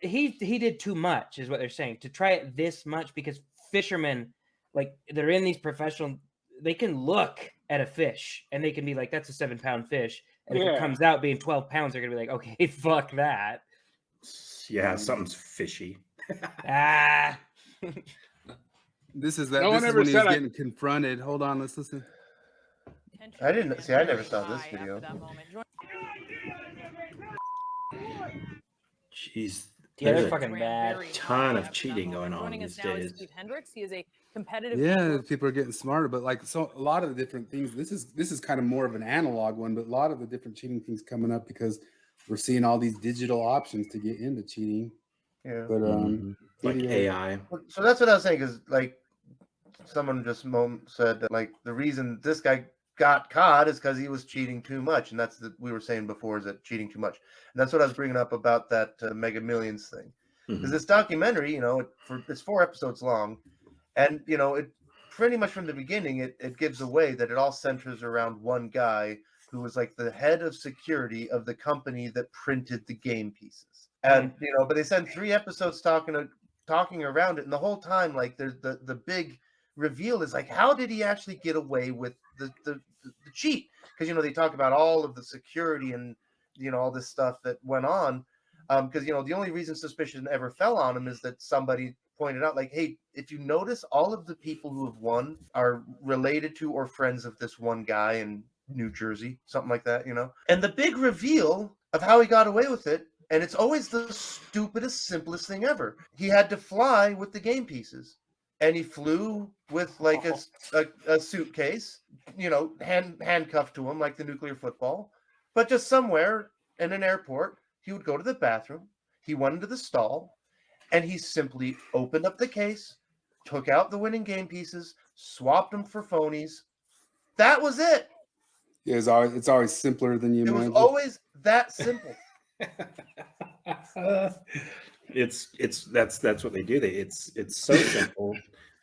he did too much, is what they're saying. To try it this much, because fishermen, like they're in these professional, they can look at a fish and they can be like, that's a 7-pound fish. And if it comes out being 12 pounds, they're gonna be like, okay, fuck that. Yeah, something's fishy. This is that. No This one is ever when he's said getting confronted. Hold on, let's listen. I didn't see. I never saw this video. Jeez. Yeah, there's they're a fucking bad. ton of cheating going on these days. He is a competitive. Yeah, people are getting smarter, but like so, a lot of the different things. This is kind of more of an analog one, but a lot of the different cheating things coming up because we're seeing all these digital options to get into cheating. Yeah, but like AI. So that's what I was saying. Is like someone just said that like the reason this guy got caught is because he was cheating too much, and that's we were saying before is that cheating too much, and that's what I was bringing up about that Mega Millions thing. Because this documentary, you know, it's 4 episodes long, and you know, it pretty much from the beginning it gives away that it all centers around one guy who was like the head of security of the company that printed the game pieces, and you know, but they spent 3 episodes talking around it, and the whole time, like, there's the big reveal is like, how did he actually get away with the cheat? Because you know, they talk about all of the security and you know all this stuff that went on, because you know the only reason suspicion ever fell on him is that somebody pointed out, like, hey, if you notice, all of the people who have won are related to or friends of this one guy in New Jersey, something like that, you know. And the big reveal of how he got away with it, and it's always the stupidest, simplest thing ever. He had to fly with the game pieces. And he flew with like a suitcase, you know, handcuffed to him like the nuclear football. But just somewhere in an airport, he would go to the bathroom. He went into the stall, and he simply opened up the case, took out the winning game pieces, swapped them for phonies. That was it. Yeah, it's always simpler than you imagine. It was always that simple. That's what they do. It's so simple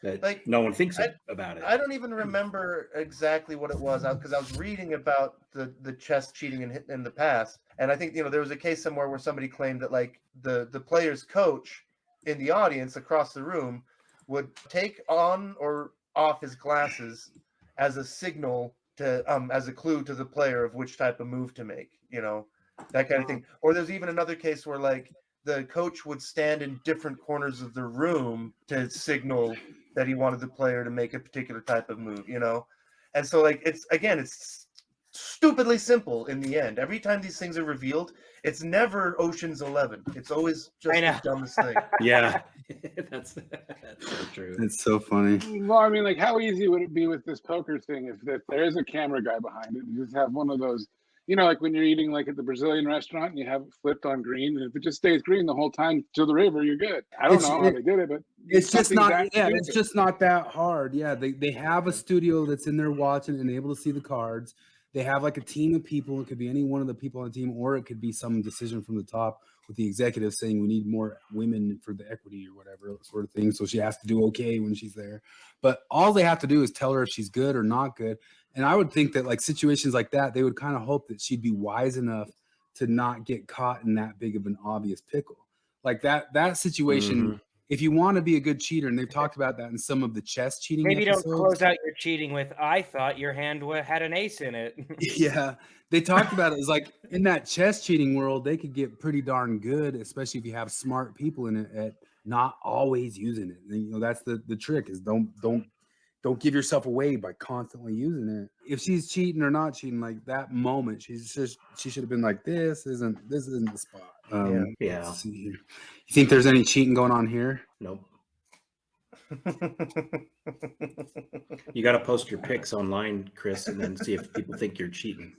that like, no one thinks about it. I don't even remember exactly what it was because I was reading about the chess cheating in the past, and I think you know there was a case somewhere where somebody claimed that like the player's coach in the audience across the room would take on or off his glasses as a signal to as a clue to the player of which type of move to make, you know, that kind of thing. Or there's even another case where like the coach would stand in different corners of the room to signal that he wanted the player to make a particular type of move, you know? And so like, it's stupidly simple in the end. Every time these things are revealed, it's never Ocean's 11. It's always just the dumbest thing. Yeah, that's so true. It's so funny. Well, I mean, like, how easy would it be with this poker thing if there is a camera guy behind it? You just have one of those, you know, like when you're eating like at the Brazilian restaurant and you have it flipped on green, and if it just stays green the whole time to the river, you're good. I don't know how they did it, but it's just not. Yeah, stupid. it's just not that hard. Yeah, they have a studio that's in there watching and able to see the cards. They have like a team of people. It could be any one of the people on the team, or it could be some decision from the top with the executive saying we need more women for the equity or whatever sort of thing. So she has to do okay when she's there. But all they have to do is tell her if she's good or not good. And I would think that like situations like that, they would kind of hope that she'd be wise enough to not get caught in that big of an obvious pickle. Like that situation, if you want to be a good cheater, and they've talked about that in some of the chess cheating Maybe episodes. don't close out your cheating with, I thought your hand had an ace in it. Yeah, they talked about it as like in that chess cheating world, they could get pretty darn good, especially if you have smart people in it at not always using it. And, you know, that's the trick is don't give yourself away by constantly using it. If she's cheating or not cheating, like that moment, she should have been like, this isn't the spot. Yeah. Let's see here. You think there's any cheating going on here? Nope. You got to post your pics online, Chris, and then see if people think you're cheating.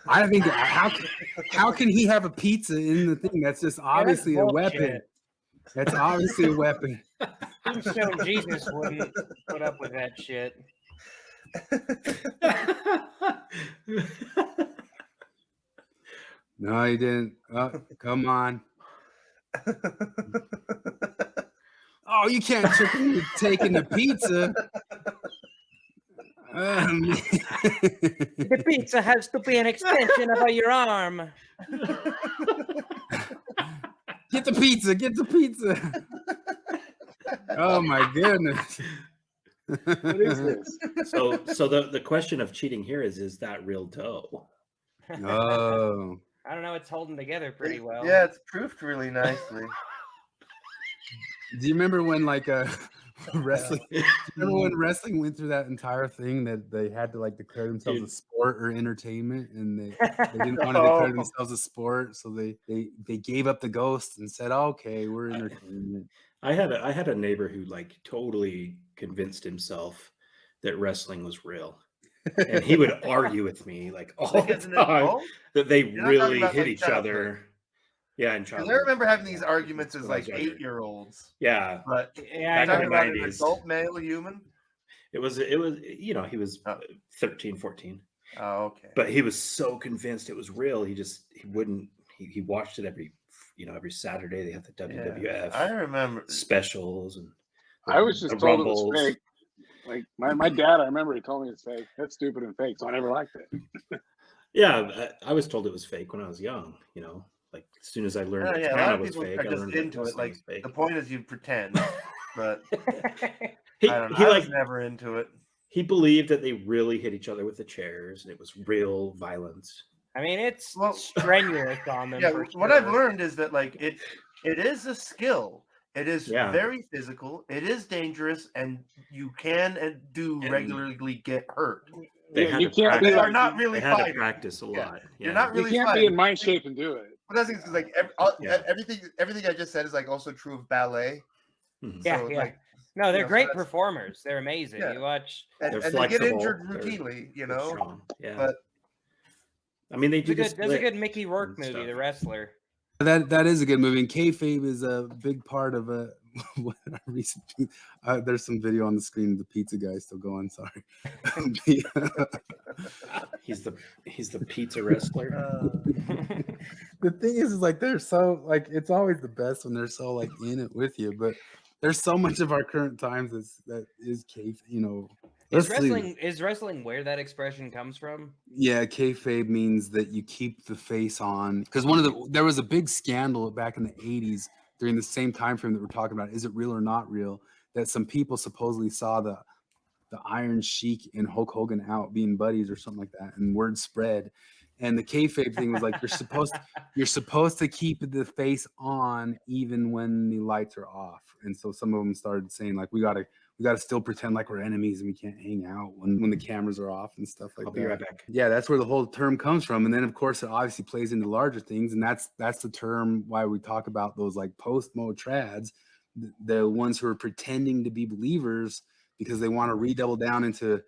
I think how can he have a pizza in the thing? That's just obviously a weapon. That's obviously a weapon. Tombstone Jesus wouldn't put up with that shit. No, he didn't. Oh, come on. Oh, you can't trick him into taking the pizza. The pizza has to be an extension of your arm. Get the pizza. Get the pizza. Oh my goodness. What is this? So the question of cheating here is that real dough? Oh. I don't know. It's holding together pretty well. Yeah, it's proofed really nicely. Do you remember when like wrestling? Do you remember when wrestling went through that entire thing that they had to like declare themselves a sport or entertainment, and they didn't want to declare themselves a sport, so they gave up the ghost and said, "Okay, we're entertainment." I had a neighbor who like totally convinced himself that wrestling was real, and he would argue with me like all the time that they really hit each other. Yeah, in Because childhood. I remember having these arguments as like 8-year-olds. Yeah, but back talking in the about an 90s. adult male human. It was he was 13, 14. Oh, okay. But he was so convinced it was real. He wouldn't. He watched it every Saturday. They had the WWF. I remember specials and. I was just the told Rumbles. it was fake. Like my dad, I remember he told me it's fake. That's stupid and fake, so I never liked it. Yeah, I was told it was fake when I was young. Like as soon as I learned a lot Hanna of was people fake, are I just learned into it. Like the point is, you pretend, but I don't know. I was never into it. He believed that they really hit each other with the chairs, and it was real violence. I mean, it's strenuous on them. Yeah, for what sure. I've learned is that like it is a skill. It is Yeah. very physical. It is dangerous, and you can and do regularly get hurt. They had you to can't practice. be They are like, not really They had to fighting. practice a lot. You're Yeah. not really you can't fighting. be in my shape and do it. But that's because like everything I just said is like also true of ballet. Mhm. Yeah, So, yeah. like, No, they're so great that's- performers. They're amazing. Yeah. You watch. and They're they get flexible, injured they're- routinely, you they're know. strong. Yeah. But I mean, they do There's a good Mickey Rourke and movie, stuff. The Wrestler. That is a good movie. And kayfabe is a big part of a recent. There's some video on the screen of the pizza guy still going. Sorry. He's the pizza wrestler. The thing is like they're so like it's always the best when they're so like in it with you. But there's so much of our current times that is kayfabe. Is Let's see. wrestling where that expression comes from? Yeah, kayfabe means that you keep the face on. Because there was a big scandal back in the 80s during the same time frame that we're talking about. Is it real or not real? That some people supposedly saw the Iron Sheik and Hulk Hogan out being buddies or something like that, and word spread. And the kayfabe thing was like you're supposed to keep the face on even when the lights are off. And so some of them started saying like we gotta still pretend like we're enemies and we can't hang out when the cameras are off and stuff like I'll that. be right back. Yeah, that's where the whole term comes from. And then of course it obviously plays into larger things, and that's the term why we talk about those like post-mo trads, the ones who are pretending to be believers because they want to redouble down into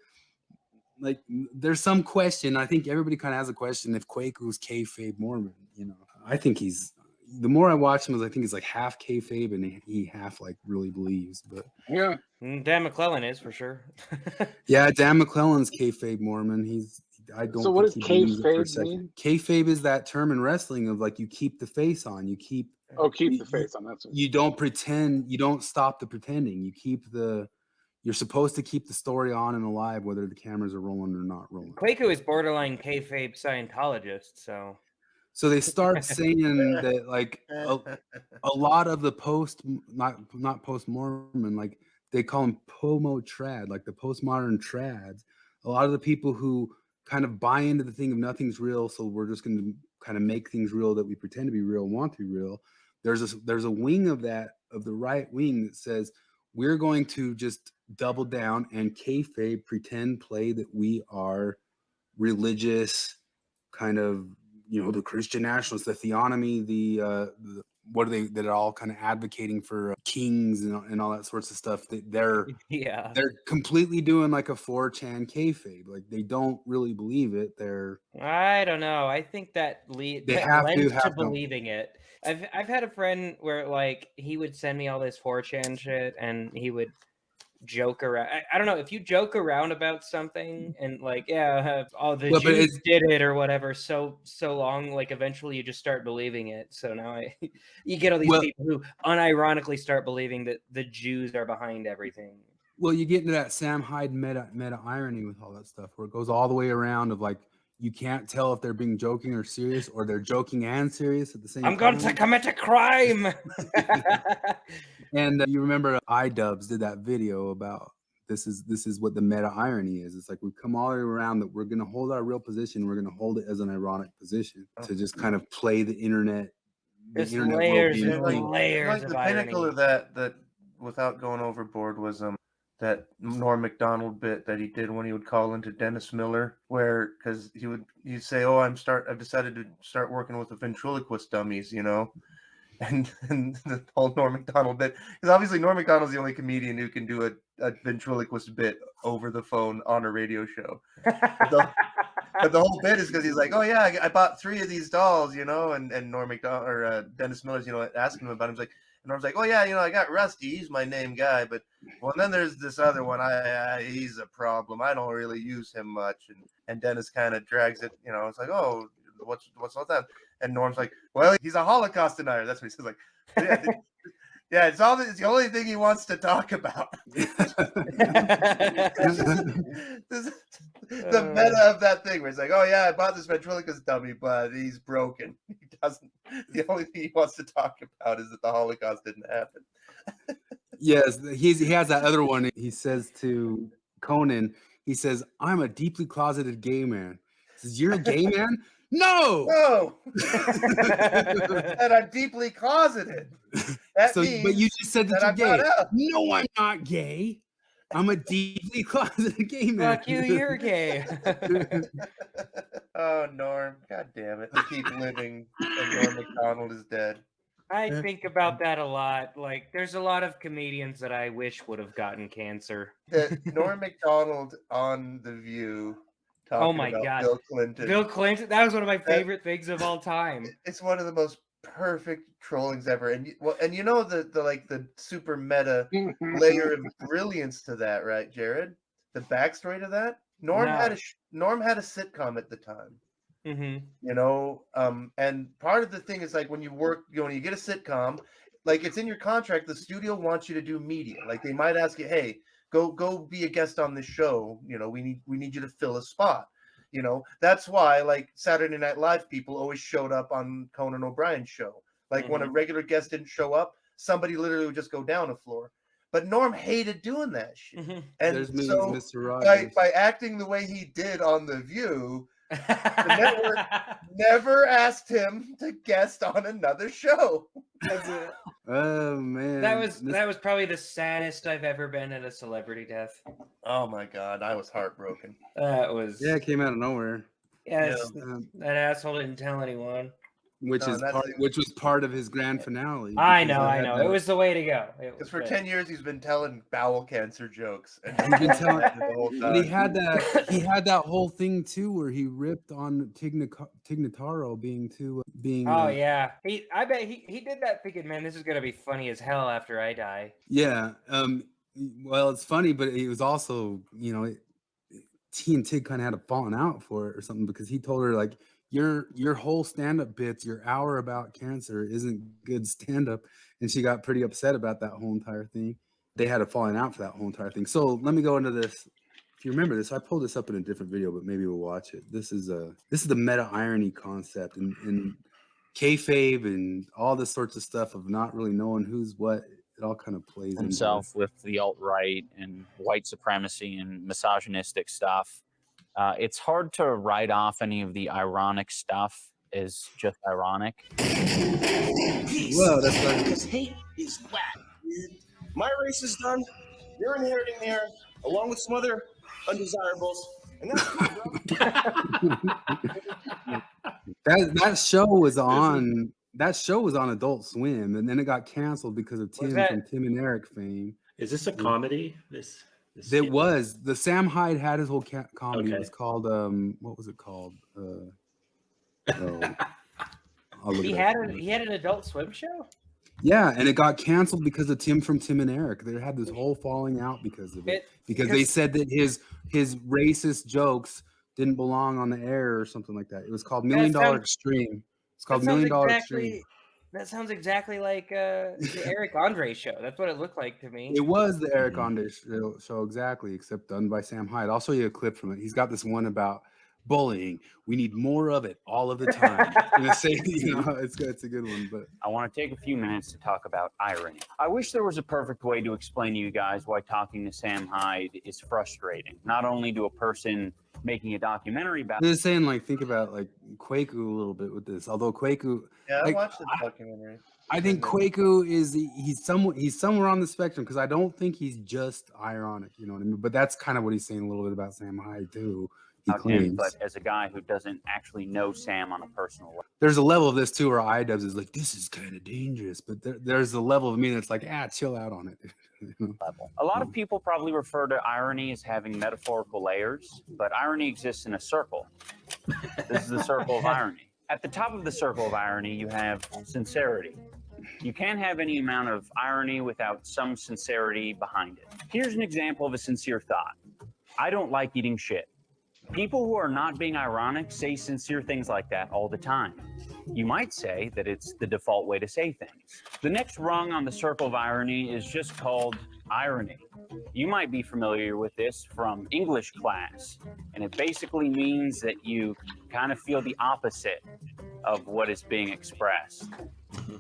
like there's some question. I think everybody kind of has a question if Kwaku's kayfabe Mormon. I think the more I watch him, I think he's like half kayfabe and he half like really believes. But yeah, Dan McClellan is for sure. Yeah, Dan McClellan's kayfabe Mormon. I don't. So what does think he believes it for a kayfabe second. mean? Kayfabe is that term in wrestling of like you keep the face on. You keep. Keep the face on. That's what. You don't pretend. You don't stop the pretending. You keep the. You're supposed to keep the story on and alive, whether the cameras are rolling or not rolling. Kwaku is borderline kayfabe Scientologist, so. So they start saying that like a lot of the not post Mormon, like they call them pomo trad, like the postmodern trads. A lot of the people who kind of buy into the thing of nothing's real, so we're just going to kind of make things real that we pretend to be real and want to be real. There's a wing of the right wing that says we're going to just double down and kayfabe pretend play that we are religious, kind of the Christian nationalists, the theonomy, the what are they that are all kind of advocating for kings and all that sorts of stuff. They're completely doing like a 4chan kayfabe. Like they don't really believe it. I don't know. I think that lends to believing it. I've had a friend where like he would send me all this 4chan shit and he would joke around. I don't know if you joke around about something and like the Jews did it or whatever so long, like eventually you just start believing it. So now you get all these people who unironically start believing that the Jews are behind everything. Well, you get into that Sam Hyde meta irony with all that stuff where it goes all the way around of like you can't tell if they're being joking or serious, or they're joking and serious at the same I'm time. going to commit a crime. And you remember iDubbbz did that video about this is what the meta irony is. It's like we come all the way around that we're going to hold our real position. We're going to hold it as an ironic position to just kind of play the internet. There's layers world and being layers Like of the pinnacle irony. of that without going overboard was that Norm Macdonald bit that he did when he would call into Dennis Miller, where because he'd say, "Oh, I've decided to start working with the ventriloquist dummies," you know, and the whole Norm Macdonald bit, because obviously Norm Macdonald's the only comedian who can do a ventriloquist bit over the phone on a radio show. But the whole bit is because he's like, "Oh yeah, I bought 3 of these dolls," you know, and Norm Macdonald or Dennis Miller's, you know, asking him about him. He's like, and Norm's like, "Oh yeah, you know, I got Rusty. He's my name guy, but well, then there's this other one. He's a problem. I don't really use him much." And Dennis kind of drags it, you know. It's like, "Oh, what's all that?" And Norm's like, "Well, he's a Holocaust denier." That's what he says. Like, yeah, it's the only thing he wants to talk about. The meta of that thing where it's like, "Oh yeah, I bought this ventriloquist dummy, but he's broken. He doesn't. The only thing he wants to talk about is that the Holocaust didn't happen." Yes, he has that other one. He says to Conan, he says, "I'm a deeply closeted gay man." He says, "You're a gay man?" No. No. And I'm deeply closeted. That means but you just said that I'm you're not gay. out. No, I'm not gay. I'm a deeply closeted gay man. Fuck you, you're gay. Oh, Norm. God damn it. I keep living and Norm Macdonald is dead. I think about that a lot. Like, there's a lot of comedians that I wish would have gotten cancer. Norm Macdonald on The View talking Oh my about God. Bill Clinton. Bill Clinton, that was one of my favorite things of all time. It's one of the most perfect trollings ever. And you know the super meta layer of brilliance to that, right, Jared? The backstory to that? Norm had a sitcom at the time. Mm-hmm. You know, and part of the thing is like when you get a sitcom, like it's in your contract, the studio wants you to do media. Like they might ask you, "Hey, go be a guest on this show. You know, we need you to fill a spot." You know, that's why like Saturday Night Live people always showed up on Conan O'Brien's show. Like when a regular guest didn't show up, somebody literally would just go down a floor. But Norm hated doing that shit. And There's me, so Mr. Rogers. by acting the way he did on The View, the network never asked him to guest on another show. Oh man, that was probably the saddest I've ever been at a celebrity death. Oh my God, I was heartbroken. That was it came out of nowhere. Yes, that asshole didn't tell anyone. Which was part of his grand finale. I know. It was the way to go. Because for 10 years he's been telling bowel cancer jokes, and he's been telling the whole time. He had that whole thing too, where he ripped on Tignataro being. Oh yeah, I bet he did that thinking, man, this is gonna be funny as hell after I die. Yeah. Well, it's funny, but it was also, you know, T and Tig kind of had a falling out for it or something, because he told her like, your whole stand-up bits, your hour about cancer isn't good stand-up, and she got pretty upset about that whole entire thing. They had a falling out for that whole entire thing. So let me go into this. If you remember this, I pulled this up in a different video, but maybe we'll watch it. This is the meta irony concept and kayfabe and all this sorts of stuff of not really knowing who's what. It all kind of plays himself with the alt-right and white supremacy and misogynistic stuff. It's hard to write off any of the ironic stuff as just ironic. Whoa, that's right. Because hate is whack. My race is done. You're inheriting the earth along with some other undesirables. And that show was on. That show was on Adult Swim, and then it got canceled because of Tim from Tim and Eric fame. Is this a comedy? It was. The Sam Hyde had his whole comedy. Okay. It was called what was it called? He had an Adult Swim show. Yeah, and it got canceled because of Tim from Tim and Eric. They had this whole falling out because of it. Because they said that his racist jokes didn't belong on the air or something like that. It was called $1 Million Extreme. It's called $1 Million Extreme. That sounds exactly like the Eric Andre show. That's what it looked like to me. It was the Eric Andre show exactly, except done by Sam Hyde. I'll show you a clip from it. He's got this one about bullying. We need more of it all of the time. I'm gonna say, it's a good one. But I want to take a few minutes to talk about irony. I wish there was a perfect way to explain to you guys why talking to Sam Hyde is frustrating. Not only to a person making a documentary about. I'm just saying, like, think about like Kwaku a little bit with this. Although Kwaku, Yeah, I like, watched the documentary. I think Kwaku he's somewhere on the spectrum, because I don't think he's just ironic. You know what I mean? But that's kind of what he's saying a little bit about Sam Hyde too. He Him, claims. but as a guy who doesn't actually know Sam on a personal level. There's a level of this too where iDubbbz is like, this is kind of dangerous, but there's a level of me that's like, chill out on it. A lot of people probably refer to irony as having metaphorical layers, but irony exists in a circle. This is the circle of irony. At the top of the circle of irony, you have sincerity. You can't have any amount of irony without some sincerity behind it. Here's an example of a sincere thought. I don't like eating shit. People who are not being ironic say sincere things like that all the time. You might say that it's the default way to say things. The next rung on the circle of irony is just called irony. You might be familiar with this from English class, and it basically means that you kind of feel the opposite of what is being expressed.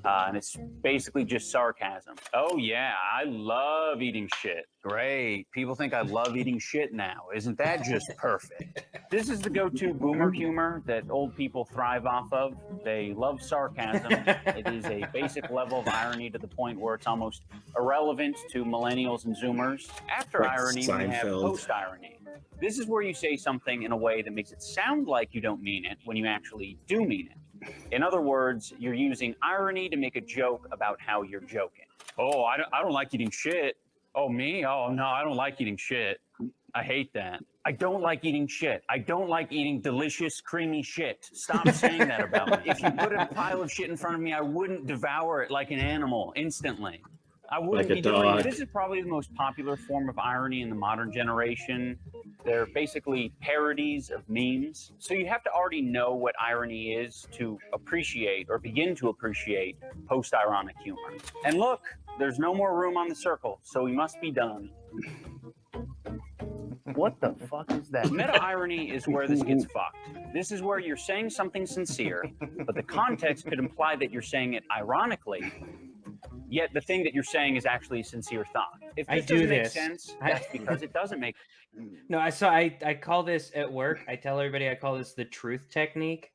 And it's basically just sarcasm. Oh yeah, I love eating shit. Great. People think I love eating shit now. Isn't that just perfect? This is the go-to boomer humor that old people thrive off of. They love sarcasm. It is a basic level of irony to the point where it's almost irrelevant to millennials and zoomers. After Like irony, we have Seinfeld. post-irony. This is where you say something in a way that makes it sound like you don't mean it when you actually do mean it. In other words, you're using irony to make a joke about how you're joking. Oh, I don't like eating shit. Oh, me? Oh, no, I don't like eating shit. I hate that. I don't like eating shit. I don't like eating delicious, creamy shit. Stop saying that about me. If you put a pile of shit in front of me, I wouldn't devour it like an animal instantly. I wouldn't Like a be doing it. dog. This is probably the most popular form of irony in the modern generation. They're basically parodies of memes. So you have to already know what irony is to appreciate or begin to appreciate post-ironic humor. And look, there's no more room on the circle, so we must be done. What the fuck is that? Meta-irony is where this gets fucked. This is where you're saying something sincere, but the context could imply that you're saying it ironically, yet the thing that you're saying is actually a sincere thought. If I this do doesn't make this. sense, that's because it doesn't make. No, I call this at work. I tell everybody I call this the truth technique.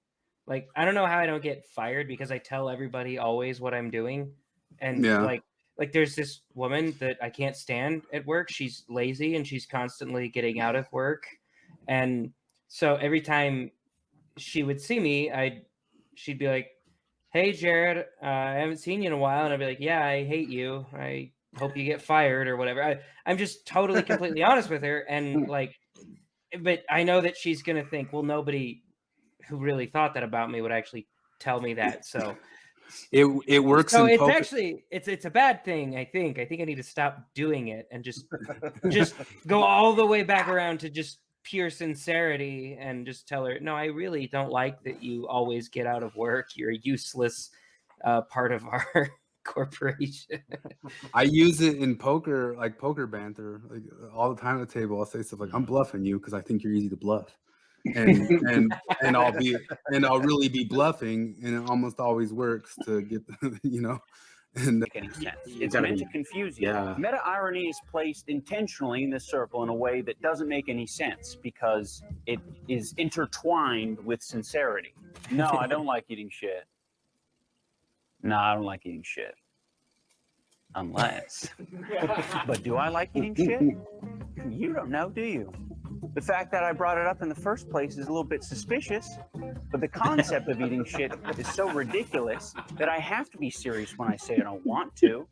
Like, I don't know how I don't get fired because I tell everybody always what I'm doing. And Yeah. like there's this woman that I can't stand at work. She's lazy and she's constantly getting out of work. And so every time she would see me, she'd be like, "Hey, Jared, I haven't seen you in a while." And I'd be like, "Yeah, I hate you. I hope you get fired," or whatever. I'm just totally completely honest with her. And like, but I know that she's going to think, well, nobody who really thought that about me would actually tell me that. So it works. So in it's poker. actually, it's a bad thing. I think I need to stop doing it and just go all the way back around to just pure sincerity and just tell her, no, I really don't like that you always get out of work. You're a useless part of our corporation. I use it in poker, like poker banter, like all the time at the table. I'll say stuff like, "I'm bluffing you because I think you're easy to bluff," and I'll really be bluffing, and it almost always works to get And make any sense. It's meant to confuse you. Yeah. Meta irony is placed intentionally in this circle in a way that doesn't make any sense because it is intertwined with sincerity. No, I don't like eating shit. No, I don't like eating shit. Unless. But do I like eating shit? You don't know, do you? The fact that I brought it up in the first place is a little bit suspicious, but the concept of eating shit is so ridiculous that I have to be serious when I say I don't want to.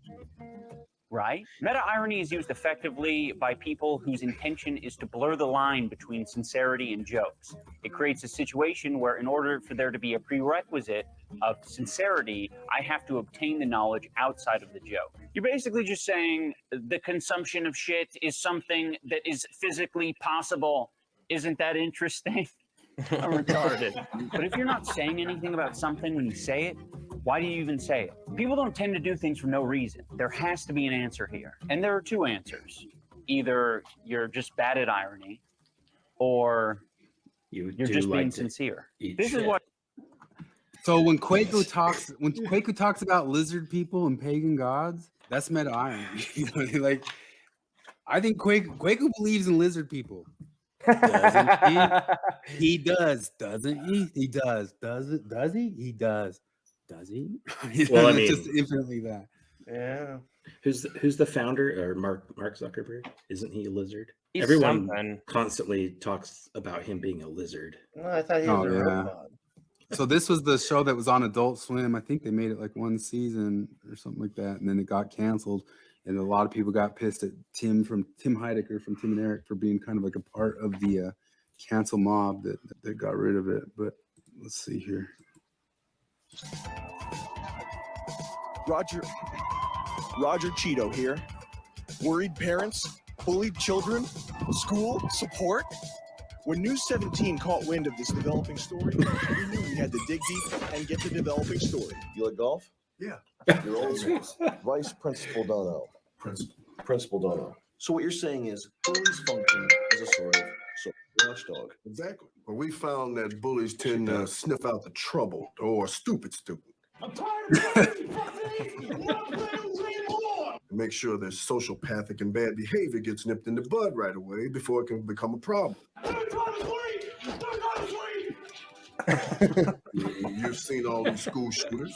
Right? Meta-irony is used effectively by people whose intention is to blur the line between sincerity and jokes. It creates a situation where in order for there to be a prerequisite of sincerity, I have to obtain the knowledge outside of the joke. You're basically just saying the consumption of shit is something that is physically possible. Isn't that interesting? I'm retarded. But if you're not saying anything about something when you say it, why do you even say it? People don't tend to do things for no reason. There has to be an answer here. And there are two answers. Either you're just bad at irony, or You're just being sincere. This is what. So when Kwaku talks about lizard people and pagan gods, that's meta irony. You know, like I think Kwaku believes in lizard people. Doesn't he? He does, doesn't he? He does. Does he? He does. Does he? Well, I It's mean, just infinitely that. Yeah. Who's the founder or Mark Zuckerberg? Isn't he a lizard? He's Everyone something. constantly talks about him being a lizard. No, I thought he was a robot. So this was the show that was on Adult Swim. I think they made it like one season or something like that, and then it got canceled. And a lot of people got pissed at Tim Heidecker from Tim and Eric for being kind of like a part of the cancel mob that got rid of it. But let's see here. Roger Cheeto here. Worried parents, bullied children, school, support. When News 17 caught wind of this developing story, we knew we had to dig deep and get the developing story. You like golf? Yeah. Your old Vice Principal Dono. Principal Dono. So what you're saying is bullies function as a sort of watchdog. Exactly. Well, we found that bullies tend to sniff out the trouble or stupid. I'm tired Make sure their sociopathic and bad behavior gets nipped in the bud right away before it can become a problem. You've seen all these school shooters.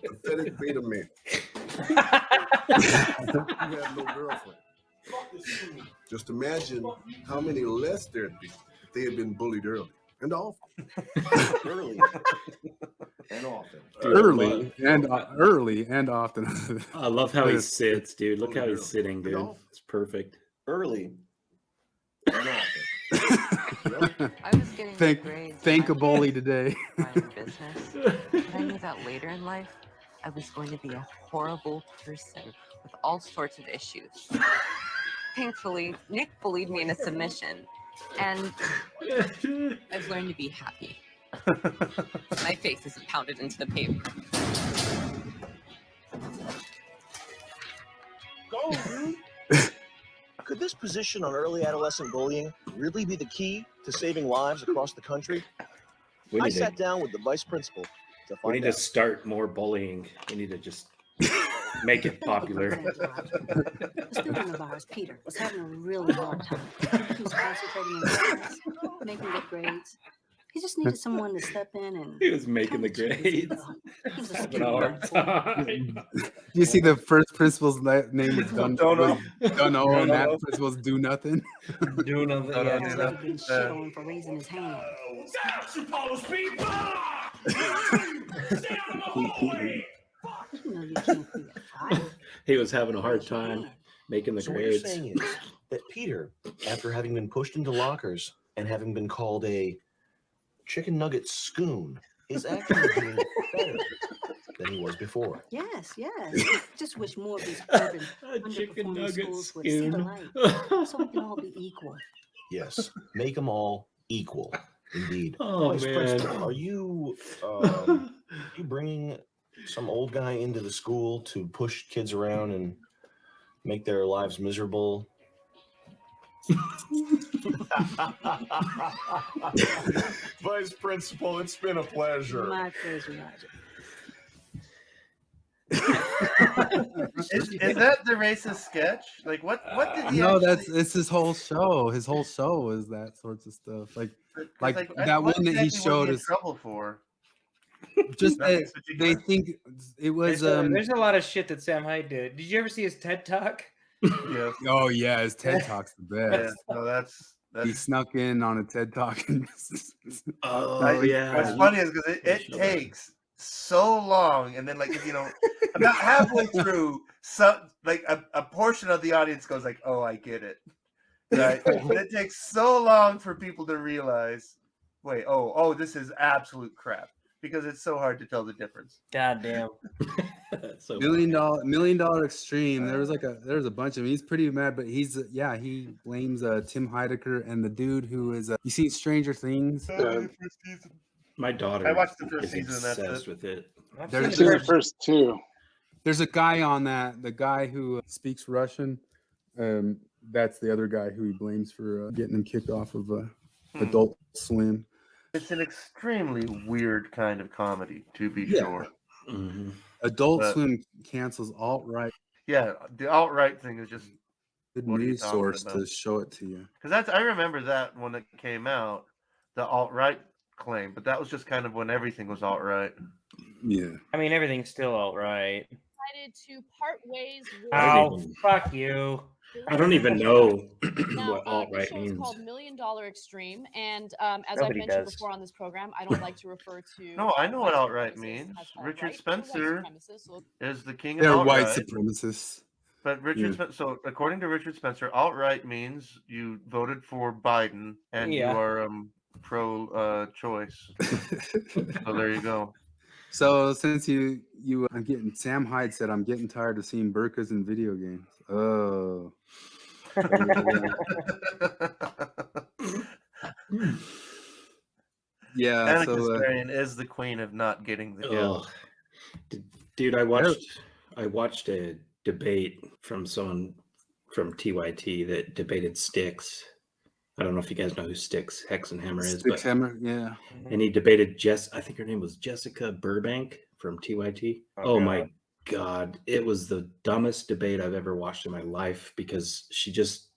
Pathetic beta men. You have no girlfriend. Just imagine how many less there'd be if they had been bullied early and often. Early and often. Early and often. I love how he sits, dude. Look how he's sitting, dude. It's perfect. Early and often. I was getting Thank a bully today. business. But I knew that later in life, I was going to be a horrible person with all sorts of issues. Thankfully, Nick bullied me into submission, and I've learned to be happy. My face isn't pounded into the paper. Go, dude. Could this position on early adolescent bullying really be the key to saving lives across the country? I sat down with the vice principal to We find need out. to start more bullying. We need to just make it popular. The student of ours, Peter, was having a really hard time. He was concentrating in class, making good grades. He just needed someone to step in and. He was making the grades. He was a Having a hard time. You see, the first principal's name was Duno, and that Duno. principal's Do Nothing. Do nothing. Yeah, he was getting shit on for raising his hand. You know you can't be a fighter. He was having a hard time making the So what you're grades. saying is that Peter, after having been pushed into lockers and having been called a chicken nugget scoon, is actually doing better than he was before. Yes. Just wish more of these urban underperforming schools would see the light, so we can all be equal. Yes, make them all equal. Indeed. Oh, Vice man. Principal, are you bringing some old guy into the school to push kids around and make their lives miserable? Vice Principal, it's been a pleasure. My pleasure, Roger. Is that the racist sketch? Like what did he No, actually... it's his whole show. His whole show is that sorts of stuff. Like that what one that he exactly was showed in us. trouble for? Just Nothing that they think it was. There's a lot of shit that Sam Hyde did. Did you ever see his TED Talk? Yes. Oh yeah, his TED Talk's the best. Yeah, no, that's He snuck in on a TED Talk. What's funny is because it takes so long, and then about halfway through, a portion of the audience goes like, "Oh, I get it," right? But it takes so long for people to realize, wait, oh, this is absolute crap, because it's so hard to tell the difference. God damn. So $1 million extreme. There was a bunch of them. He's pretty mad, but he blames Tim Heidecker and the dude who is you seen Stranger Things? My daughter I watched the first is season, and that's obsessed it. with it. There's the first two. There's a guy on that, the guy who speaks Russian. That's the other guy who he blames for getting him kicked off of Adult Swim. It's an extremely weird kind of comedy, to be Yeah. sure. Adult But- Swim cancels alt-right. Yeah, the alt-right thing is just Good what are you news talking source about? to show it to you. Because I remember that when it came out, the alt-right claim, but that was just kind of when everything was alt-right. Yeah. I mean, everything's still alt-right. Decided to part ways with. Oh, fuck you. I don't even know Now, what this alt-right show is means. called $1 Million Extreme, and as I've Nobody mentioned does. before on this program, I don't like to refer to. No, I know what white alt-right supremacists means. as Richard alt-right. Spencer They're white supremacists, so is the king of They're white alt-right. supremacists. But Richard, Yeah. So according to Richard Spencer, alt-right means you voted for Biden and Yeah. you are pro-choice. So there you go. So since I'm getting Sam Hyde said I'm getting tired of seeing burkas in video games. Oh. Yeah. Danica So Starion is the queen of not getting the Ugh. Dude, I watched a debate from someone from TYT that debated Styx. I don't know if you guys know who Styx Hexenhammer is, Styx Hammer, yeah. And he debated I think her name was Jessica Burbank from TYT. Oh my God. It was the dumbest debate I've ever watched in my life because she just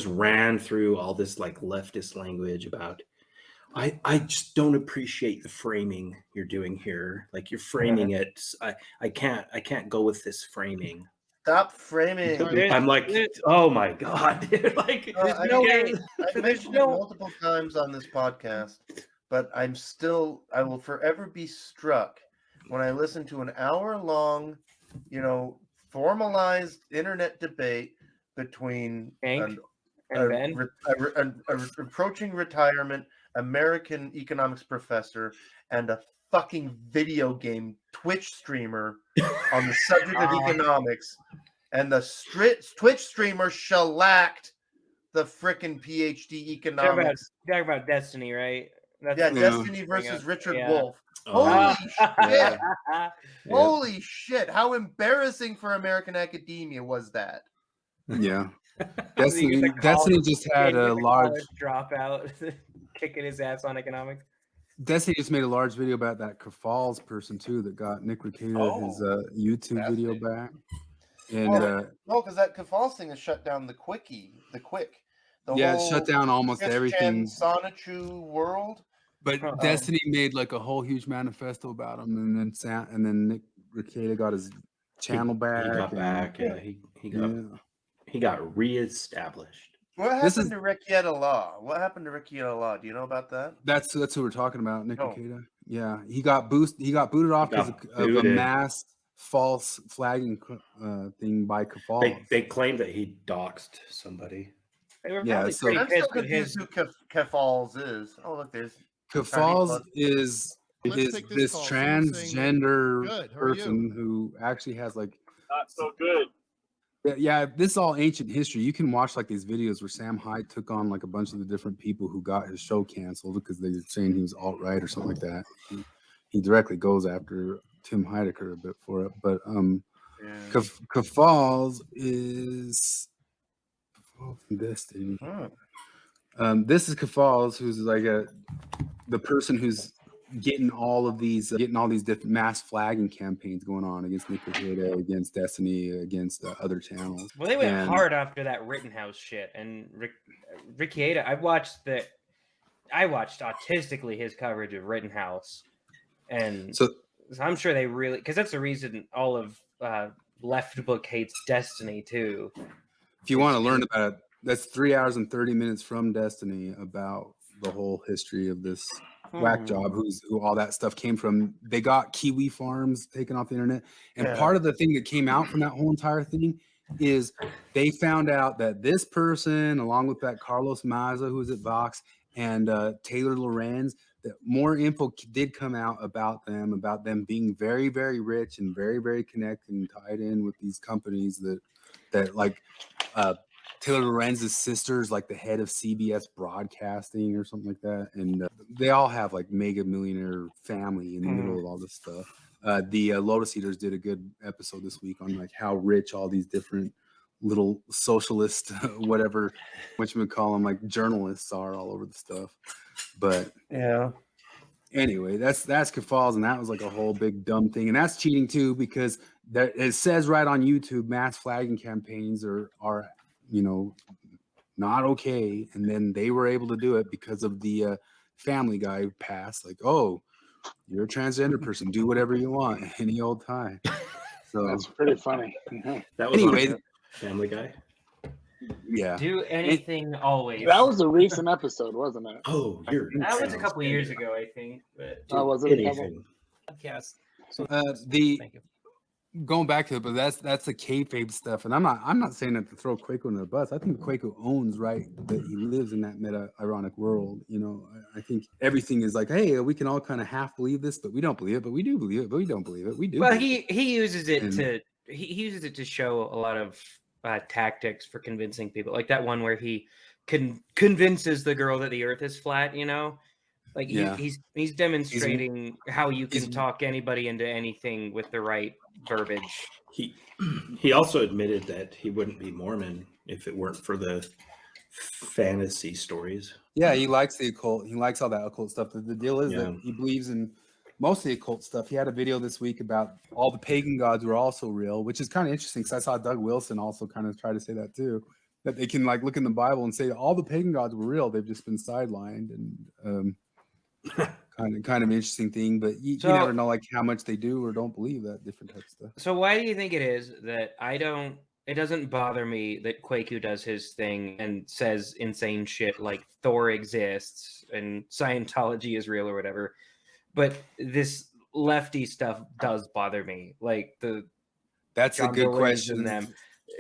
ran through all this like leftist language about I just don't appreciate the framing you're doing here. Like you're framing it. I can't go with this framing. Stop framing. I'm like, oh my God. Like I've mentioned it multiple times on this podcast, but I will forever be struck when I listen to an hour-long, formalized internet debate between an approaching retirement American economics professor and a fucking video game Twitch streamer on the subject of economics, and the Twitch streamer shellacked the frickin' PhD economics. Talk about Destiny, right? Destiny versus Richard Yeah. Wolff. Oh. Holy shit! Holy shit! How embarrassing for American academia was that? Yeah. Destiny just had a large dropout kicking his ass on economics. Destiny just made a large video about that Keffals person too that got Nick Rekeita his YouTube video back. And no, because that Keffals thing has shut down the Quick. It shut down almost everything. Sonichu world. But Destiny made like a whole huge manifesto about him, and then Nick Rekeita got his channel back. He got back. Yeah, he got reestablished. What happened to Rekeita Law? Do you know about that? That's who we're talking about, Nick Rekeita. Yeah, he got booted off because of a mass false flagging thing by Keffals. They claimed that he doxed somebody. They were Yeah, probably so- pretty I'm still pissed with confused who Keffals is. Oh, look, there's Keffals is Let's take this this call. Someone's saying, transgender "Good, how are person who actually has like Not so good. yeah, this is all ancient history. You can watch like these videos where Sam Hyde took on like a bunch of the different people who got his show canceled because they were saying he was alt-right or something like that. He directly goes after Tim Heidecker a bit for it, but Keffals is Destiny. This is Keffals, who's like the person who's getting all these different mass flagging campaigns going on against Nick Rekeita, against Destiny, against other channels. Well, they went hard after that Rittenhouse shit, and Rekeita. I watched autistically his coverage of Rittenhouse, and so I'm sure they really, because that's the reason all of Left Book hates Destiny too. If you want to learn about it, that's 3 hours and 30 minutes from Destiny about the whole history of this whack job, who all that stuff came from. They got Kiwi farms taken off the internet, and part of the thing that came out from that whole entire thing is they found out that this person, along with that Carlos Maza, who was at Vox, and Taylor Lorenz, that more info did come out about them being very, very rich and very, very connected and tied in with these companies that like Taylor Lorenz's sister is like the head of CBS Broadcasting or something like that, and they all have like mega millionaire family in the middle of all this stuff. The Lotus Eaters did a good episode this week on like how rich all these different little socialist, whatever, call them, like journalists are all over the stuff. But yeah. Anyway, that's Keffals, and that was like a whole big dumb thing, and that's cheating too, because it says right on YouTube, mass flagging campaigns are not okay, and then they were able to do it because of the Family Guy who passed, like, oh, you're a transgender person, do whatever you want any old time. So that's pretty funny. That was anyway, on Family Guy. Yeah. Do anything always. That was a recent episode, wasn't it? Oh, that was a couple years ago, I think. But was it a couple? Podcast. Thank you. Going back to it, but that's the kayfabe stuff, and I'm not saying that to throw Kwaku under the bus. I think Kwaku owns right that he lives in that meta ironic world. I think everything is like, hey, we can all kind of half believe this, but we don't believe it, but we do believe it, but we don't believe it. We do. Well, he uses it he uses it to show a lot of tactics for convincing people, like that one where he convinces the girl that the Earth is flat. Like he's demonstrating how you can talk anybody into anything with the right verbiage. He also admitted that he wouldn't be Mormon if it weren't for the fantasy stories. Yeah, he likes the occult. He likes all that occult stuff. The deal is that he believes in most of the occult stuff. He had a video this week about all the pagan gods were also real, which is kind of interesting because I saw Doug Wilson also kind of try to say that too, that they can like look in the Bible and say that all the pagan gods were real. They've just been sidelined, and kind of interesting thing. But you never know like how much they do or don't believe that different type of stuff. So why do you think it is that it doesn't bother me that Kwaku does his thing and says insane shit like Thor exists and Scientology is real or whatever, but this Lefty stuff does bother me? Like that's John a good Williams question. and them.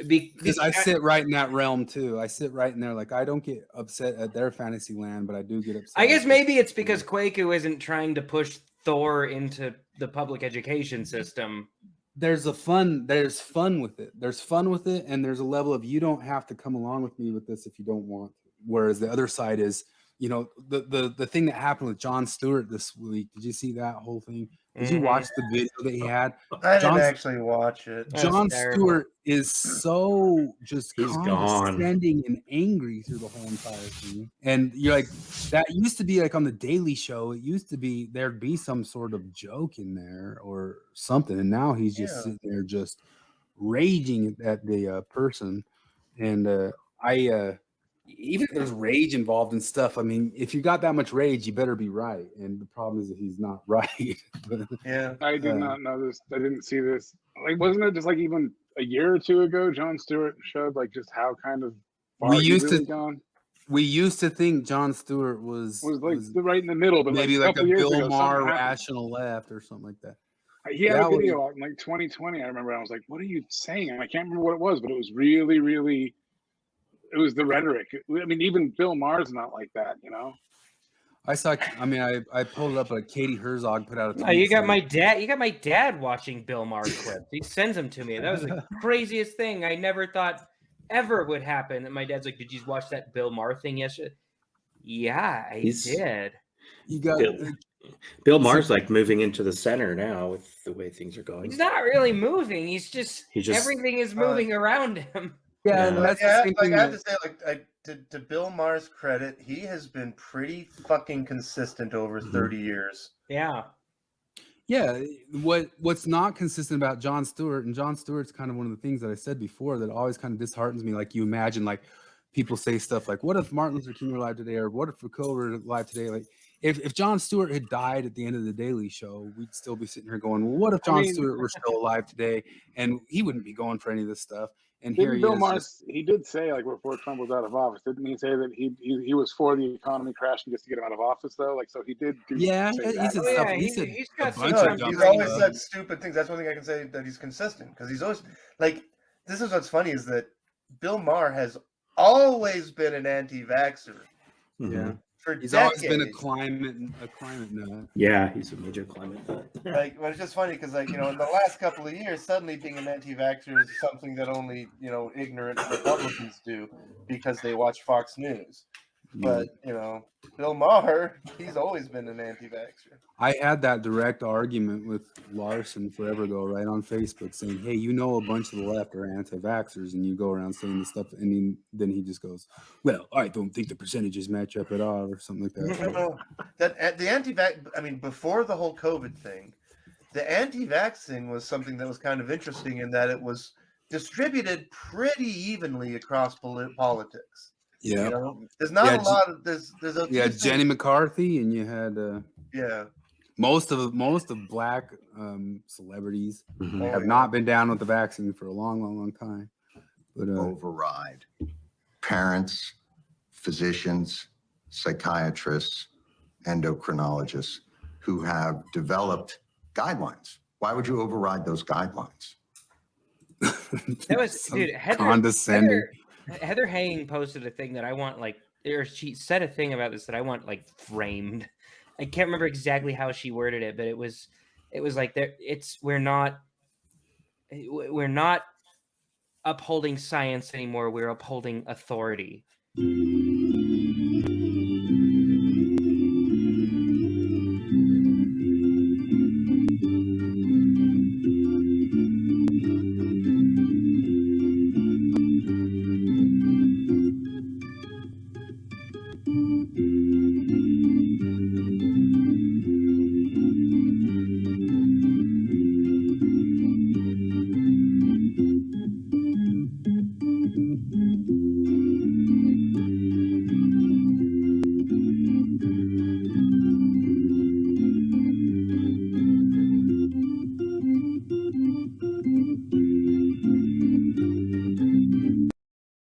Because I sit right in that realm too. I sit right in there. Like I don't get upset at their fantasy land, but I do get upset. I guess maybe it's because Kwaku isn't trying to push Thor into the public education system. There's fun with it. There's fun with it, and there's a level of you don't have to come along with me with this if you don't want to. Whereas the other side is, the thing that happened with Jon Stewart this week. Did you see that whole thing? Did you watch the video that he had? I didn't actually watch it. Jon Stewart is so just He's condescending and angry through the whole entire thing. And you're like, that used to be like on the Daily Show. It used to be there'd be some sort of joke in there or something. And now he's just sitting there just raging at the person. And even if there's rage involved in stuff, I mean, if you got that much rage, you better be right. And the problem is that he's not right. I did not know this. I didn't see this. Like, wasn't it just like even a year or two ago, Jon Stewart showed like just how kind of far we used really to gone? We used to think Jon Stewart was like right in the middle, but maybe like a years Bill ago, Maher something happened. rational left or something like that. He had a video in like 2020. I remember I was like, "What are you saying?" And I can't remember what it was, but it was really, really. It was the rhetoric. I mean, even Bill Maher's not like that, I pulled it up, but Katie Herzog put out a tweet. Oh, you got my dad. You got my dad watching Bill Maher clips. He sends them to me. That was the craziest thing. I never thought ever would happen. And my dad's like, "Did you watch that Bill Maher thing yesterday?" Yeah, I did. You got Bill Maher's like moving into the center now with the way things are going. He's not really moving. He's just everything is moving around him. Yeah, and that's the same thing. I have to say, to Bill Maher's credit, he has been pretty fucking consistent over 30 years. Yeah. Yeah, what's not consistent about Jon Stewart, and Jon Stewart's kind of one of the things that I said before that always kind of disheartens me. Like you imagine, like people say stuff like, "What if Martin Luther King were alive today?" or "What if Rekeita were alive today?" Like if Jon Stewart had died at the end of the Daily Show, we'd still be sitting here going, "Well, what if Jon Stewart were still alive today?" And he wouldn't be going for any of this stuff. And here he Bill is. Maher, he did say like before Trump was out of office, didn't he say that he was for the economy crashing just to get him out of office though? Like so he did. He said stuff. He's always said stupid things. That's one thing I can say that he's consistent because he's always like. This is what's funny is that Bill Maher has always been an anti-vaxxer. Yeah. For he's decades. always been a climate nut. Yeah, he's a major climate nut. Like, but it's just funny because, like, in the last couple of years, suddenly being an anti-vaxxer is something that only, ignorant Republicans do because they watch Fox News. But Bill Maher, he's always been an anti-vaxxer. I had that direct argument with Larson forever ago, right on Facebook, saying, "Hey, a bunch of the left are anti-vaxxers," and you go around saying this stuff, and then he just goes, "Well, I don't think the percentages match up at all," or something like that. No. That the anti-vax. I mean, before the whole COVID thing, the anti-vaxxing was something that was kind of interesting in that it was distributed pretty evenly across politics. Yeah, there's not a lot of there's a you had Jenny McCarthy, and you had most of black celebrities have not been down with the vaccine for a long time. But override parents, physicians, psychiatrists, endocrinologists who have developed guidelines. Why would you override those guidelines? That was dude. Condescending. Heather Haying posted a thing that I want or she said a thing about this that I want framed. I can't remember exactly how she worded it, but it was like we're not upholding science anymore. We're upholding authority.